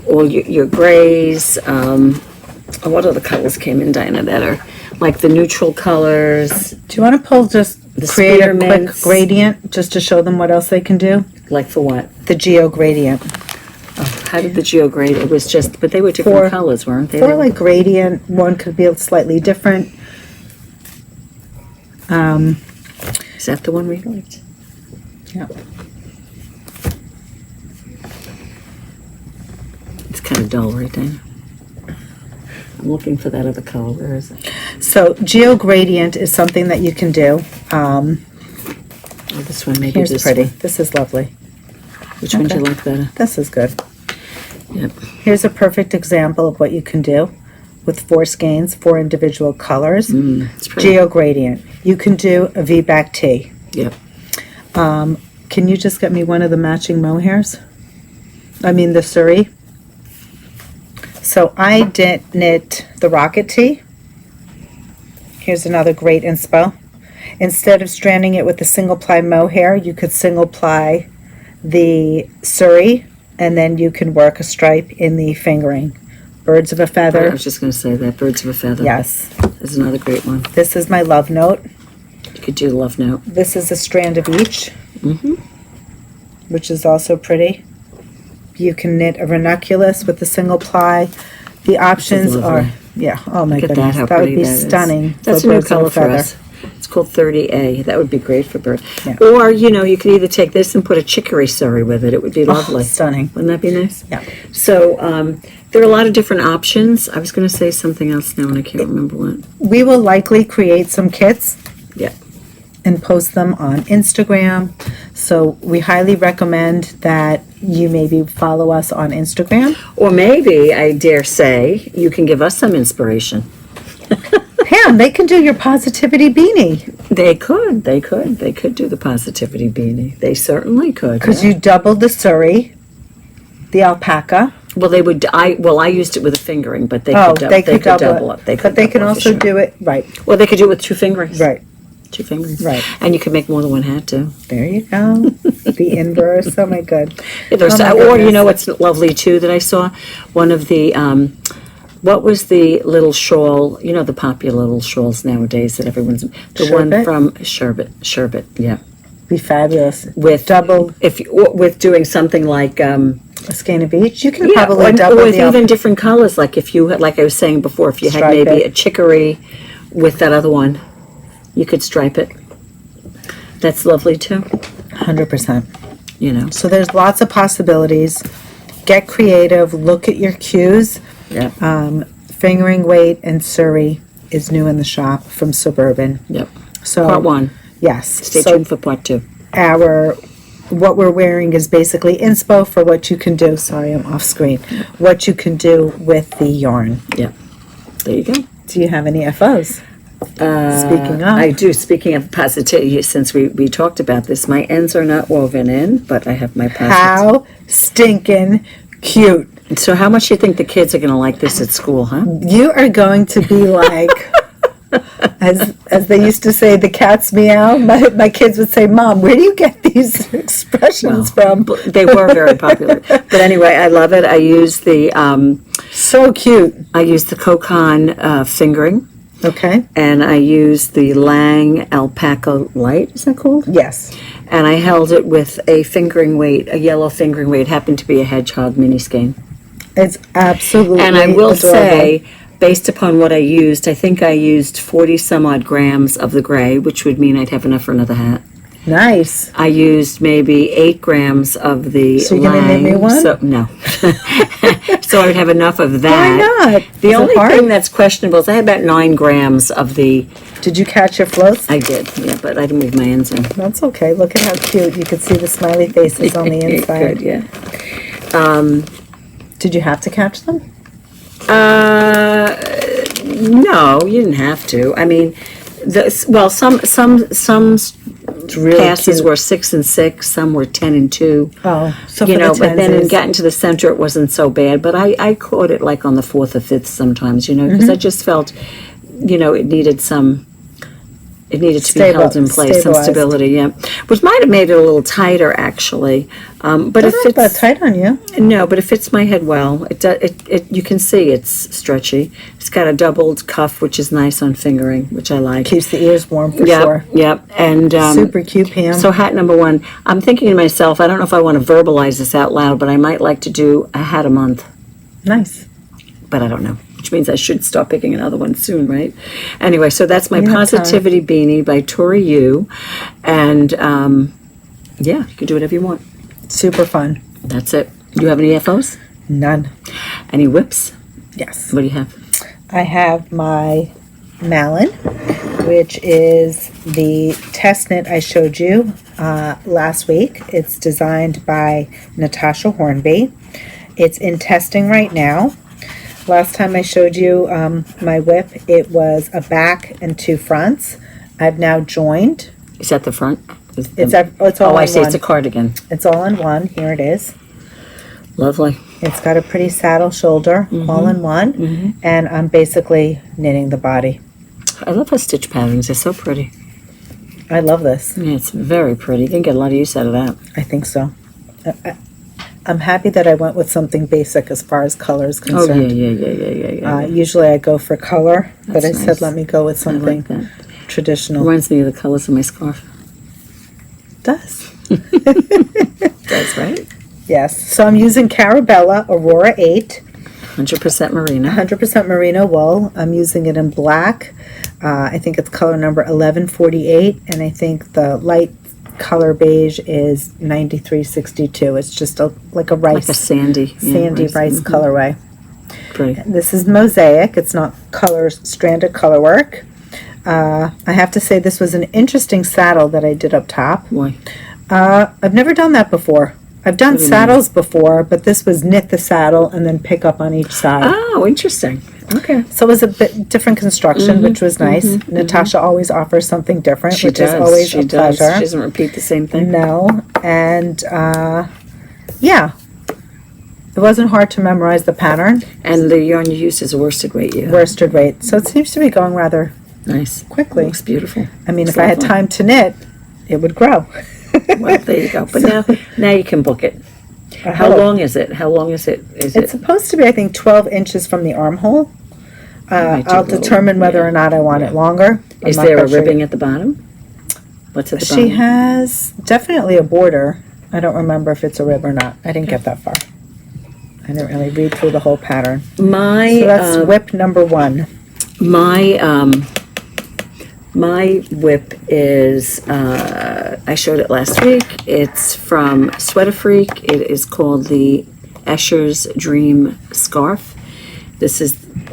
Speaker 2: all your grays. What other colors came in, Dinah, that are like the neutral colors?
Speaker 1: Do you want to pull just
Speaker 2: The
Speaker 1: create a quick
Speaker 2: spearmints.
Speaker 1: gradient just to show them what else they can do?
Speaker 2: Like for what?
Speaker 1: The geo gradient.
Speaker 2: How did the geo grade? It was just, but they were different
Speaker 1: For-
Speaker 2: colors, weren't they?
Speaker 1: For like gradient, one could be slightly different.
Speaker 2: Is that the one we liked?
Speaker 1: Yeah.
Speaker 2: It's kind of dull, right, Dana? I'm looking for that other color. Where is it?
Speaker 1: So geo gradient is something that you can do.
Speaker 2: Oh, this one, maybe
Speaker 1: Here's
Speaker 2: this
Speaker 1: pretty.
Speaker 2: one.
Speaker 1: This is lovely.
Speaker 2: Which one do you
Speaker 1: Okay.
Speaker 2: like better?
Speaker 1: This is good.
Speaker 2: Yep.
Speaker 1: Here's a perfect example of what you can do with 4 skeins, 4 individual colors.
Speaker 2: It's pretty.
Speaker 1: Geo gradient. You can do a V-back tee.
Speaker 2: Yep.
Speaker 1: Can you just get me one of the matching mohairs? I mean the Suri. So I did knit the rocket tee. Here's another great inspo. Instead of stranding it with a single ply mohair, you could single ply the Suri, and then you can work a stripe in the fingering. Birds of a
Speaker 2: I
Speaker 1: feather.
Speaker 2: was just going to say that. Birds of a feather.
Speaker 1: Yes.
Speaker 2: Is another great one.
Speaker 1: This is my love note.
Speaker 2: You could do love note.
Speaker 1: This is a strand of each,
Speaker 2: Mm-hmm.
Speaker 1: which is also pretty. You can knit a ranunculus with a single ply. The options are,
Speaker 2: lovely.
Speaker 1: yeah, oh my
Speaker 2: Look at that,
Speaker 1: goodness,
Speaker 2: how
Speaker 1: that would
Speaker 2: pretty
Speaker 1: be
Speaker 2: that is.
Speaker 1: stunning.
Speaker 2: That's
Speaker 1: for
Speaker 2: a new
Speaker 1: birds of
Speaker 2: color for
Speaker 1: feather.
Speaker 2: us. It's called 30A. That would be great for bird.
Speaker 1: Yeah.
Speaker 2: Or, you know, you could either take this and put a chicory Suri with it. It would be lovely.
Speaker 1: Oh, stunning.
Speaker 2: Wouldn't that be nice?
Speaker 1: Yeah.
Speaker 2: So there are a lot of different options. I was going to say something else now and I can't remember what.
Speaker 1: We will likely create some kits
Speaker 2: Yeah.
Speaker 1: and post them on Instagram. So we highly recommend that you maybe follow us on Instagram.
Speaker 2: Or maybe, I dare say, you can give us some inspiration.
Speaker 1: Pam, they can do your positivity beanie
Speaker 2: They could do the positivity beanie. They certainly could.
Speaker 1: because
Speaker 2: yeah.
Speaker 1: you doubled the Suri, the alpaca.
Speaker 2: Well, they would. I used it with a fingering, but they
Speaker 1: Oh,
Speaker 2: could,
Speaker 1: they could
Speaker 2: double
Speaker 1: it.
Speaker 2: up. They could
Speaker 1: But they can
Speaker 2: double up for
Speaker 1: also
Speaker 2: sure.
Speaker 1: do it, right,
Speaker 2: Well, they could do it with 2 fingerings.
Speaker 1: right.
Speaker 2: 2 fingerings.
Speaker 1: Right.
Speaker 2: And you could make more than one hat too.
Speaker 1: There you go. The inverse. Oh my God.
Speaker 2: Yeah, there's,
Speaker 1: Oh my
Speaker 2: or you
Speaker 1: goodness.
Speaker 2: know what's lovely too that I saw? One of the, what was the little shawl, you know the popular little shawls nowadays that everyone's, the one
Speaker 1: Sherbet?
Speaker 2: from Sherbet, yeah.
Speaker 1: Be fabulous.
Speaker 2: With
Speaker 1: Double
Speaker 2: with doing something like,
Speaker 1: a skein of each. You can
Speaker 2: yeah,
Speaker 1: probably
Speaker 2: or
Speaker 1: double
Speaker 2: with
Speaker 1: the
Speaker 2: even different colors, like if you had, like I was saying before, if you had
Speaker 1: Stripe
Speaker 2: maybe
Speaker 1: it.
Speaker 2: a chicory with that other one, you could stripe it. That's lovely too,
Speaker 1: 100%.
Speaker 2: you know.
Speaker 1: So there's lots of possibilities. Get creative. Look at your cues.
Speaker 2: Yeah.
Speaker 1: Fingering weight and Suri is new in the shop from Suburban.
Speaker 2: Yep.
Speaker 1: So
Speaker 2: Part 1.
Speaker 1: yes.
Speaker 2: Stay
Speaker 1: So
Speaker 2: tuned for part 2.
Speaker 1: what we're wearing is basically inspo for what you can do. Sorry, I'm off screen. What you can do with the yarn.
Speaker 2: Yeah. There you go.
Speaker 1: Do you have any FOs? Speaking of,
Speaker 2: I do. Speaking of positivity, since we talked about this, my ends are not woven in, but I have my positive.
Speaker 1: how stinking cute.
Speaker 2: So how much do you think the kids are going to like this at school, huh?
Speaker 1: You are going to be like, as they used to say, the cat's meow. My kids would say, Mom, where do you get these expressions from?
Speaker 2: They were very popular. But anyway, I love it. I use the
Speaker 1: So cute.
Speaker 2: Kokan fingering,
Speaker 1: Okay.
Speaker 2: and I use the Lang Alpaca Light. Is that called?
Speaker 1: Yes.
Speaker 2: And I held it with a fingering weight, a yellow fingering weight. It happened to be a hedgehog mini skein.
Speaker 1: It's absolutely
Speaker 2: And I will
Speaker 1: adorable.
Speaker 2: say, based upon what I used, I think I used 40 some odd grams of the gray, which would mean I'd have enough for another hat.
Speaker 1: Nice.
Speaker 2: I used maybe 8 grams of the
Speaker 1: So you're gonna knit me
Speaker 2: Lang.
Speaker 1: one?
Speaker 2: So, no. So I would have enough of that.
Speaker 1: Why not?
Speaker 2: The
Speaker 1: Is it
Speaker 2: only
Speaker 1: hard?
Speaker 2: thing that's questionable is I had about 9 grams of the,
Speaker 1: Did you catch your floats?
Speaker 2: I did, yeah, but I didn't move my ends in.
Speaker 1: That's okay. Look at how cute. You can see the smiley faces on the inside.
Speaker 2: Good, yeah.
Speaker 1: Did you have to catch them?
Speaker 2: No, you didn't have to. I mean, some
Speaker 1: really
Speaker 2: passes
Speaker 1: cute.
Speaker 2: were 6 and 6, some were 10 and 2.
Speaker 1: Oh, so
Speaker 2: You
Speaker 1: for
Speaker 2: know,
Speaker 1: the
Speaker 2: but then
Speaker 1: tensies.
Speaker 2: in getting to the center, it wasn't so bad. But I caught it like on the 4th or 5th sometimes, you know, because I just felt, you know, it needed some. It needed to be held in place, some
Speaker 1: stabilized.
Speaker 2: stability, yeah. Which might have made it a little tighter, actually. But if
Speaker 1: It's not
Speaker 2: it's
Speaker 1: tight on you.
Speaker 2: no, but it fits my head well. It you can see it's stretchy. It's got a doubled cuff, which is nice on fingering, which I like.
Speaker 1: Keeps the ears warm for
Speaker 2: Yep,
Speaker 1: sure.
Speaker 2: yep. And
Speaker 1: Super cute, Pam.
Speaker 2: so hat number 1. I'm thinking to myself, I don't know if I want to verbalize this out loud, but I might like to do a hat a month.
Speaker 1: Nice.
Speaker 2: But I don't know. Which means I should start picking another one soon, right? Anyway, so that's my
Speaker 1: You have time.
Speaker 2: Positivity Beanie by Tori Yu. And yeah, you can do whatever you want.
Speaker 1: Super fun.
Speaker 2: That's it. You have any FOs?
Speaker 1: None.
Speaker 2: Any whips?
Speaker 1: Yes.
Speaker 2: What do you have?
Speaker 1: I have my Malin, which is the test knit I showed you last week. It's designed by Natasja Hornby. It's in testing right now. Last time I showed you my whip, it was a back and 2 fronts. I've now joined.
Speaker 2: Is that the front?
Speaker 1: It's all
Speaker 2: Oh, I
Speaker 1: in
Speaker 2: see.
Speaker 1: one.
Speaker 2: It's a cardigan.
Speaker 1: It's all in one. Here it is.
Speaker 2: Lovely.
Speaker 1: It's got a pretty saddle shoulder, all in one, and I'm basically knitting the body.
Speaker 2: I love her stitch patterns. They're so pretty.
Speaker 1: I love this.
Speaker 2: Yeah, it's very pretty. You can get a lot of use out of that.
Speaker 1: I think so. I'm happy that I went with something basic as far as color is
Speaker 2: Oh, yeah,
Speaker 1: concerned.
Speaker 2: yeah.
Speaker 1: Usually I go for color, but
Speaker 2: That's
Speaker 1: I said
Speaker 2: nice.
Speaker 1: let me go with
Speaker 2: I
Speaker 1: something
Speaker 2: like that.
Speaker 1: traditional.
Speaker 2: Reminds me of the colors of my scarf.
Speaker 1: Does.
Speaker 2: That's right.
Speaker 1: Yes. So I'm using Carabella Aurora 8,
Speaker 2: 100% merino.
Speaker 1: 100% merino wool. I'm using it in black. I think it's color number 1148, and I think the light color beige is 9362. It's just like a rice,
Speaker 2: Like a sandy.
Speaker 1: rice colorway.
Speaker 2: Pretty.
Speaker 1: This is mosaic. It's not stranded color work. I have to say this was an interesting saddle that I did up top.
Speaker 2: Why?
Speaker 1: I've never done that before. I've done
Speaker 2: What do you
Speaker 1: saddles before, but this was knit the saddle and then pick up on each side.
Speaker 2: Oh, interesting. Okay.
Speaker 1: So it was a bit different construction, which was nice. Natasja always offers something different,
Speaker 2: She
Speaker 1: which
Speaker 2: does.
Speaker 1: is always
Speaker 2: She
Speaker 1: a
Speaker 2: does.
Speaker 1: pleasure.
Speaker 2: She doesn't repeat the same thing.
Speaker 1: No, and yeah, It wasn't hard to memorize the pattern.
Speaker 2: And the yarn you used is a worsted weight. Yeah.
Speaker 1: Worsted weight. So it seems to be going rather
Speaker 2: Nice.
Speaker 1: quickly.
Speaker 2: Looks beautiful.
Speaker 1: I mean,
Speaker 2: It's
Speaker 1: if I had
Speaker 2: lovely.
Speaker 1: time to knit, it would grow.
Speaker 2: Well, there you go. But now you can book it. How long is it? How long is it?
Speaker 1: It's supposed to be, I think, 12 inches from the armhole.
Speaker 2: Might do
Speaker 1: I'll
Speaker 2: a little-
Speaker 1: determine whether
Speaker 2: yeah.
Speaker 1: or not I want
Speaker 2: Yeah.
Speaker 1: it longer. I'm
Speaker 2: Is
Speaker 1: not
Speaker 2: there a
Speaker 1: quite sure.
Speaker 2: ribbing at the bottom? What's at the
Speaker 1: She
Speaker 2: bottom?
Speaker 1: has definitely a border. I don't remember if it's a rib or not. I didn't get that far. I didn't really read through the whole pattern.
Speaker 2: My
Speaker 1: So that's whip number 1.
Speaker 2: My whip is, I showed it last week. It's from Sweater Freak. It is called the Escher's Dream Scarf.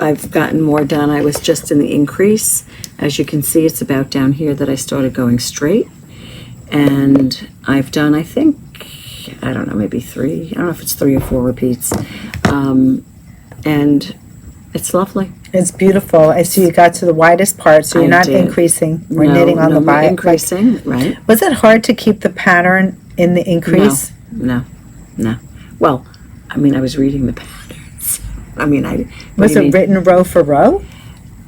Speaker 2: I've gotten more done. I was just in the increase. As you can see, it's about down here that I started going straight. And I've done, I think, I don't know, maybe 3. I don't know if it's 3 or 4 repeats. And it's lovely.
Speaker 1: It's beautiful. I see you got to the widest part, so you're
Speaker 2: I
Speaker 1: not
Speaker 2: did.
Speaker 1: increasing or knitting on the
Speaker 2: not
Speaker 1: bottom.
Speaker 2: increasing, right?
Speaker 1: Was it hard to keep the pattern in the increase?
Speaker 2: No. Well, I mean, I was reading the patterns. I mean, what
Speaker 1: Was
Speaker 2: do you
Speaker 1: it
Speaker 2: mean?
Speaker 1: written row for row?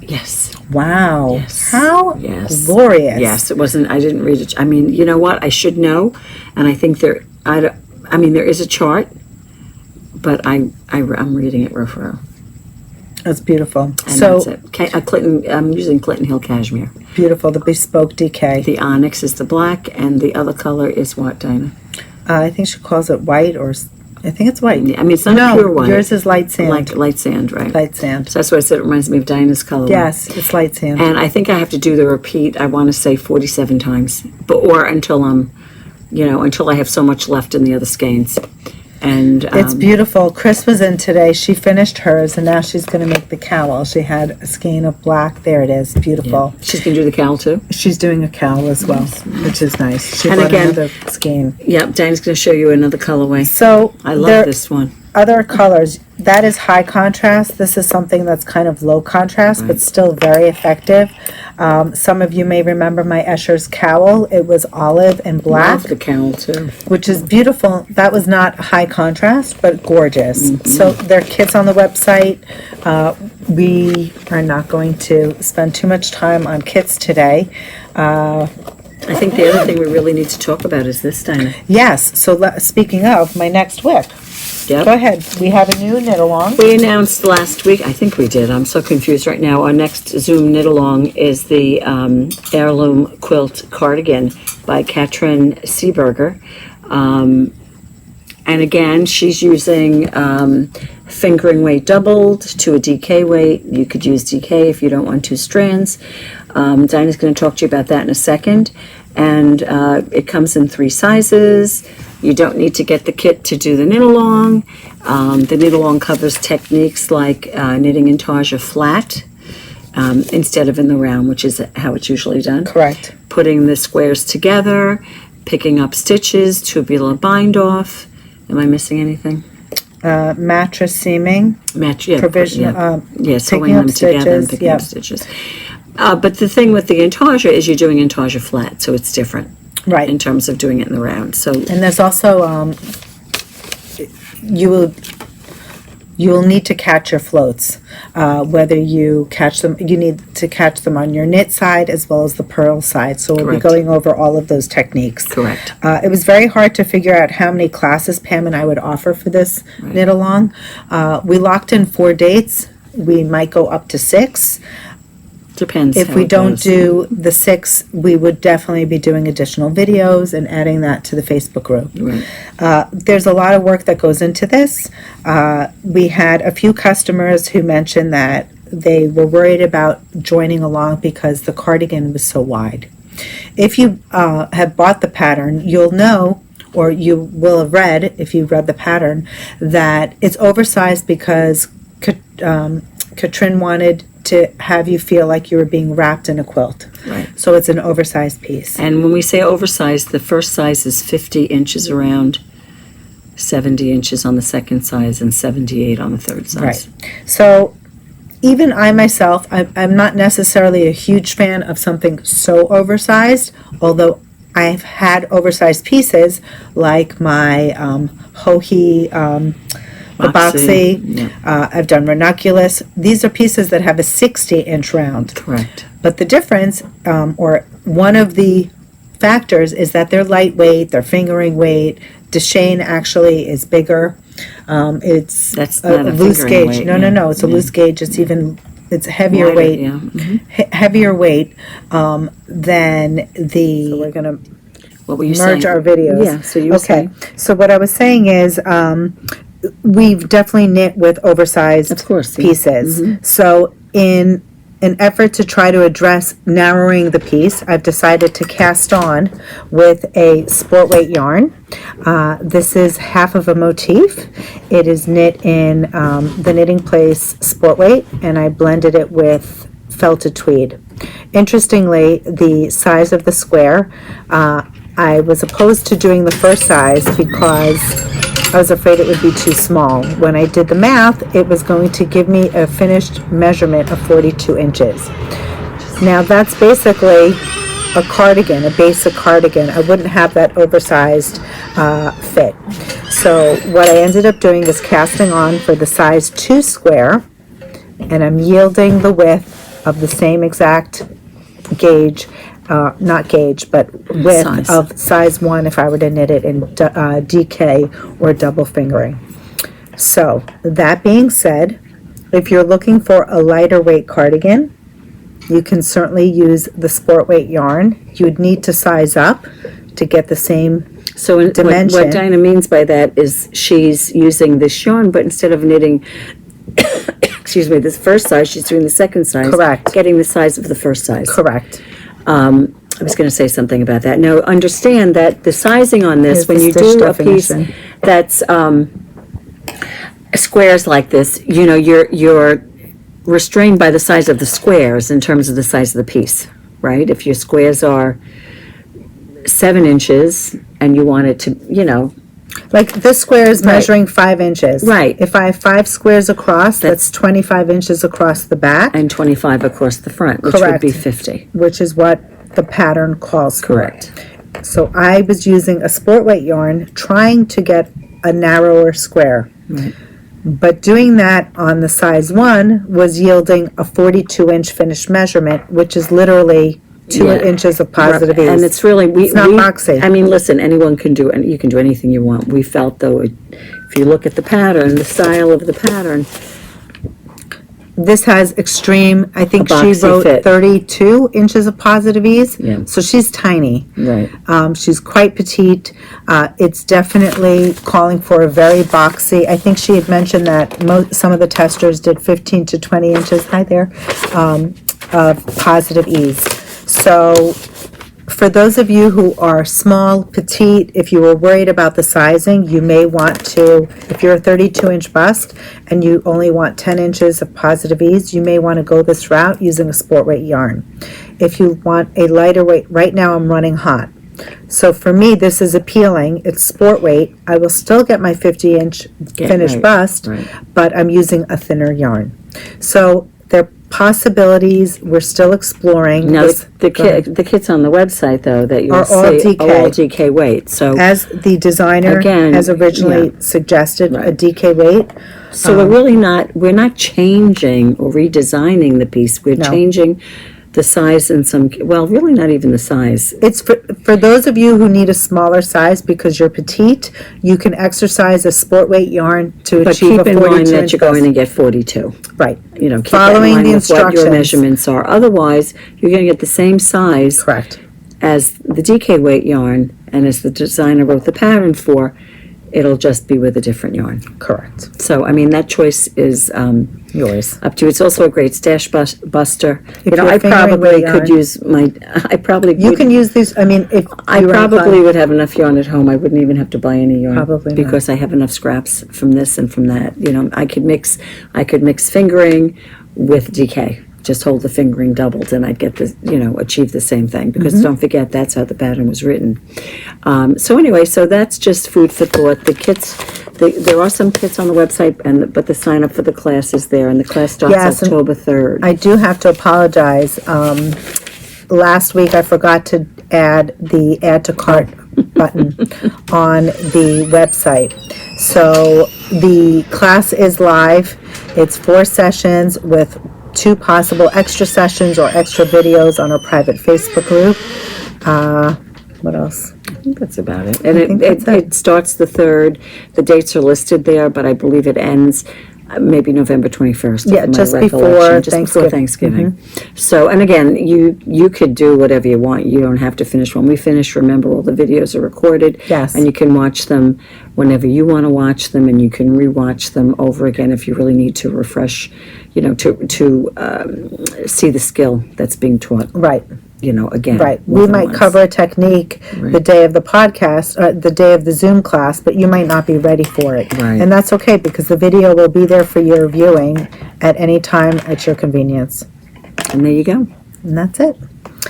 Speaker 2: Yes.
Speaker 1: Wow.
Speaker 2: Yes.
Speaker 1: How
Speaker 2: Yes.
Speaker 1: glorious.
Speaker 2: Yes, it wasn't. I didn't read it. I mean, you know what? I should know, and I think there. I mean, there is a chart, but I'm reading it row for row.
Speaker 1: That's beautiful.
Speaker 2: And
Speaker 1: So
Speaker 2: that's it. Clinton. I'm using Clinton Hill cashmere.
Speaker 1: beautiful. The bespoke DK.
Speaker 2: The onyx is the black, and the other color is what, Dina?
Speaker 1: I think she calls it white, or I think it's white.
Speaker 2: I mean, it's not
Speaker 1: No,
Speaker 2: pure white.
Speaker 1: yours is light sand.
Speaker 2: Like light sand, right?
Speaker 1: Light sand.
Speaker 2: So that's why I said it reminds me of Dinah's color.
Speaker 1: Yes, it's light sand.
Speaker 2: And I think I have to do the repeat, I want to say 47 times, or until until I have so much left in the other skeins. And
Speaker 1: It's beautiful. Chris was in today. She finished hers, and now she's going to make the cowl. She had a skein of black. There it is. Beautiful.
Speaker 2: she's going to do the cowl too.
Speaker 1: She's doing a cowl as well, which is nice. She
Speaker 2: And
Speaker 1: bought
Speaker 2: again-
Speaker 1: another skein.
Speaker 2: Yep, Dinah's going to show you another colorway.
Speaker 1: So
Speaker 2: I love
Speaker 1: there-
Speaker 2: this one.
Speaker 1: Other colors, that is high contrast. This is something that's kind of low contrast, but still very effective. Some of you may remember my Escher's cowl. It was olive and black,
Speaker 2: Love the cowl too.
Speaker 1: which is beautiful. That was not high contrast, but gorgeous.
Speaker 2: Mm-hmm.
Speaker 1: So there are kits on the website. We are not going to spend too much time on kits today.
Speaker 2: I think the other thing we really need to talk about is this, Dinah.
Speaker 1: Yes, so speaking of, my next whip.
Speaker 2: Yep.
Speaker 1: Go ahead. We have a new knit along.
Speaker 2: We announced last week, I think we did, I'm so confused right now, our next Zoom knit along is the Heirloom Quilt Cardigan by Katryn Seeburger. And again, she's using fingering weight doubled to a DK weight. You could use DK if you don't want 2 strands. Dinah's going to talk to you about that in a second. And it comes in 3 sizes. You don't need to get the kit to do the knit along. The knit along covers techniques like knitting Natasja flat instead of in the round, which is how it's usually done.
Speaker 1: Correct.
Speaker 2: Putting the squares together, picking up stitches, tubular bind off. Am I missing anything?
Speaker 1: Mattress seaming.
Speaker 2: Provision. Sewing
Speaker 1: picking up
Speaker 2: them together and
Speaker 1: stitches,
Speaker 2: picking
Speaker 1: yep.
Speaker 2: up stitches. But the thing with the Natasja is you're doing Natasja flat, so it's different
Speaker 1: Right.
Speaker 2: in terms of doing it in the round. So
Speaker 1: And there's also you will need to catch your floats. Whether you catch them, you need to catch them on your knit side as well as the purl side. So we'll
Speaker 2: Correct.
Speaker 1: be going over all of those techniques.
Speaker 2: correct.
Speaker 1: It was very hard to figure out how many classes Pam and I would offer for this knit along. We locked in 4 dates. We might go up to 6.
Speaker 2: Depends.
Speaker 1: If
Speaker 2: how
Speaker 1: we
Speaker 2: it
Speaker 1: don't
Speaker 2: goes.
Speaker 1: do the 6, we would definitely be doing additional videos and adding that to the Facebook group.
Speaker 2: Right.
Speaker 1: There's a lot of work that goes into this. We had a few customers who mentioned that they were worried about joining along because the cardigan was so wide. If you have bought the pattern, you'll know, or you will have read, if you read the pattern, that it's oversized because Katryn wanted to have you feel like you were being wrapped in a quilt.
Speaker 2: Right.
Speaker 1: So it's an oversized piece.
Speaker 2: And when we say oversized, the first size is 50 inches around, 70 inches on the second size, and 78 on the third size.
Speaker 1: Right. So even I myself, I'm not necessarily a huge fan of something so oversized, although I've had oversized pieces like my Hohi the boxy.
Speaker 2: Yeah.
Speaker 1: I've done ranunculus. These are pieces that have a 60-inch round.
Speaker 2: Correct.
Speaker 1: But the difference, or one of the factors, is that they're lightweight, they're fingering weight. Deshane actually is bigger. It's
Speaker 2: not a
Speaker 1: loose
Speaker 2: fingering
Speaker 1: gauge.
Speaker 2: weight,
Speaker 1: No. It's a loose gauge. It's heavier
Speaker 2: Lighter,
Speaker 1: weight.
Speaker 2: yeah.
Speaker 1: Heavier weight than the. So we're gonna
Speaker 2: What were you
Speaker 1: merge
Speaker 2: saying?
Speaker 1: our videos.
Speaker 2: Yeah, so you were
Speaker 1: okay.
Speaker 2: saying.
Speaker 1: So what I was saying is, we've definitely knit with oversized
Speaker 2: Of course, yeah.
Speaker 1: pieces. So in an effort to try to address narrowing the piece, I've decided to cast on with a sport weight yarn. This is half of a motif. It is knit in the Knitting Place sport weight, and I blended it with felted tweed. Interestingly, the size of the square, I was opposed to doing the first size because I was afraid it would be too small. When I did the math, it was going to give me a finished measurement of 42 inches. Now that's basically a cardigan, a basic cardigan. I wouldn't have that oversized fit. So what I ended up doing is casting on for the size 2 square, and I'm yielding the width of the same exact gauge, not gauge, but width
Speaker 2: Size.
Speaker 1: of size 1 if I were to knit it in DK or double fingering. So that being said, if you're looking for a lighter weight cardigan, you can certainly use the sport weight yarn. You would need to size up to get the same
Speaker 2: So
Speaker 1: dimension.
Speaker 2: what Dinah means by that is she's using this yarn, but instead of knitting, excuse me, this first size, she's doing the second size.
Speaker 1: Correct.
Speaker 2: Getting the size of the first size.
Speaker 1: Correct.
Speaker 2: I was going to say something about that. Now, understand that the sizing on this,
Speaker 1: Here's
Speaker 2: when
Speaker 1: the
Speaker 2: you
Speaker 1: stitch
Speaker 2: do a piece
Speaker 1: definition.
Speaker 2: that's squares like this, you know, you're restrained by the size of the squares in terms of the size of the piece, right? If your squares are 7 inches and you want it to, you know,
Speaker 1: Like this square is
Speaker 2: Right.
Speaker 1: measuring 5 inches.
Speaker 2: Right.
Speaker 1: If I have 5 squares across, that's 25 inches across the back,
Speaker 2: and 25 across the front, which would
Speaker 1: Correct.
Speaker 2: be 50.
Speaker 1: which is what the pattern calls for.
Speaker 2: Correct.
Speaker 1: So I was using a sport weight yarn, trying to get a narrower square.
Speaker 2: Right.
Speaker 1: But doing that on the size 1 was yielding a 42-inch finished measurement, which is literally 2
Speaker 2: Yeah.
Speaker 1: inches of positive ease.
Speaker 2: And it's really,
Speaker 1: It's not boxy.
Speaker 2: I mean, listen, anyone can do, and you can do anything you want. We felt though, if you look at the pattern, the style of the pattern,
Speaker 1: This has extreme, I think
Speaker 2: A
Speaker 1: she
Speaker 2: boxy
Speaker 1: wrote
Speaker 2: fit.
Speaker 1: 32 inches of positive ease.
Speaker 2: Yeah.
Speaker 1: So she's tiny.
Speaker 2: right.
Speaker 1: She's quite petite. It's definitely calling for a very boxy. I think she had mentioned that some of the testers did 15 to 20 inches, hi there, of positive ease. So for those of you who are small, petite, if you were worried about the sizing, you may want to, if you're a 32-inch bust and you only want 10 inches of positive ease, you may want to go this route using a sport weight yarn. If you want a lighter weight, right now I'm running hot. So for me, this is appealing. It's sport weight. I will still get my 50-inch finished
Speaker 2: right,
Speaker 1: bust,
Speaker 2: right.
Speaker 1: but I'm using a thinner yarn. So there are possibilities we're still exploring.
Speaker 2: Now,
Speaker 1: It's-
Speaker 2: the
Speaker 1: go ahead.
Speaker 2: the kits on the website, though, that you'll
Speaker 1: Are all
Speaker 2: see
Speaker 1: DK.
Speaker 2: are all DK weight. So,
Speaker 1: As the designer
Speaker 2: Again,
Speaker 1: has originally
Speaker 2: yeah.
Speaker 1: suggested, a
Speaker 2: Right.
Speaker 1: DK weight.
Speaker 2: so we're not changing or redesigning the piece. We're
Speaker 1: No.
Speaker 2: changing the size and well, really not even the size.
Speaker 1: It's for those of you who need a smaller size because you're petite, you can exercise a sport weight yarn to
Speaker 2: But
Speaker 1: achieve
Speaker 2: keep
Speaker 1: a
Speaker 2: in mind
Speaker 1: 42
Speaker 2: that
Speaker 1: inch
Speaker 2: you're going
Speaker 1: bust.
Speaker 2: to get 42.
Speaker 1: Right,
Speaker 2: You know, keep
Speaker 1: Following
Speaker 2: that in
Speaker 1: the
Speaker 2: mind with what your
Speaker 1: instructions.
Speaker 2: measurements are. Otherwise, you're going to get the same size
Speaker 1: correct.
Speaker 2: as the DK weight yarn, and as the designer wrote the pattern for, it'll just be with a different yarn.
Speaker 1: Correct.
Speaker 2: So, I mean, that choice is
Speaker 1: Yours.
Speaker 2: up to you. It's also a great stash buster.
Speaker 1: If
Speaker 2: You know,
Speaker 1: you're
Speaker 2: I
Speaker 1: fingering
Speaker 2: probably
Speaker 1: weight
Speaker 2: could
Speaker 1: yarn.
Speaker 2: use I probably
Speaker 1: You
Speaker 2: would-
Speaker 1: can use these, I mean, if
Speaker 2: I
Speaker 1: you were
Speaker 2: probably
Speaker 1: inclined-
Speaker 2: would have enough yarn at home. I wouldn't even have to buy any yarn.
Speaker 1: Probably not.
Speaker 2: because I have enough scraps from this and from that. You know, I could mix fingering with DK. Just hold the fingering doubled and I'd get the, you know, achieve the same thing. Because don't forget, that's how the pattern was written. So anyway, so that's just food for thought. The kits, there are some kits on the website, but the sign up for the class is there, and the class starts
Speaker 1: Yes, and
Speaker 2: October 3rd.
Speaker 1: I do have to apologize. Last week I forgot to add the add to cart button on the website. So the class is live. It's 4 sessions with 2 possible extra sessions or extra videos on our private Facebook group. What else?
Speaker 2: I think that's about it. And it starts the 3rd. The dates are listed there, but I believe it ends maybe November 21st.
Speaker 1: Yeah, just before Thanksgiving.
Speaker 2: So, and again, you could do whatever you want. You don't have to finish. When we finish, remember, all the videos are recorded.
Speaker 1: Yes.
Speaker 2: And you can watch them whenever you want to watch them, and you can rewatch them over again if you really need to refresh, to see the skill that's being taught.
Speaker 1: Right.
Speaker 2: Again.
Speaker 1: Right. We might cover a technique the day of the podcast, the day of the Zoom class, but you might not be ready for it.
Speaker 2: Right.
Speaker 1: And that's okay, because the video will be there for your viewing at any time at your convenience.
Speaker 2: And there you go.
Speaker 1: And that's it.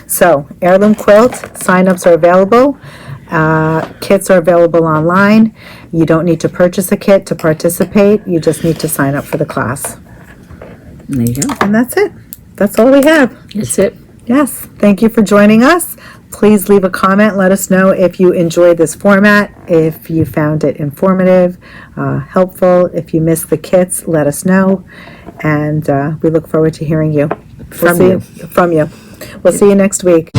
Speaker 1: So, Heirloom Quilt, sign-ups are available. Kits are available online. You don't need to purchase a kit to participate. You just need to sign up for the class.
Speaker 2: And there you go.
Speaker 1: And that's it. That's all we have.
Speaker 2: That's it.
Speaker 1: Yes. Thank you for joining us. Please leave a comment. Let us know if you enjoyed this format, if you found it informative, helpful. If you missed the kits, let us know. And we look forward to hearing you.
Speaker 2: From you.
Speaker 1: We'll see you next week.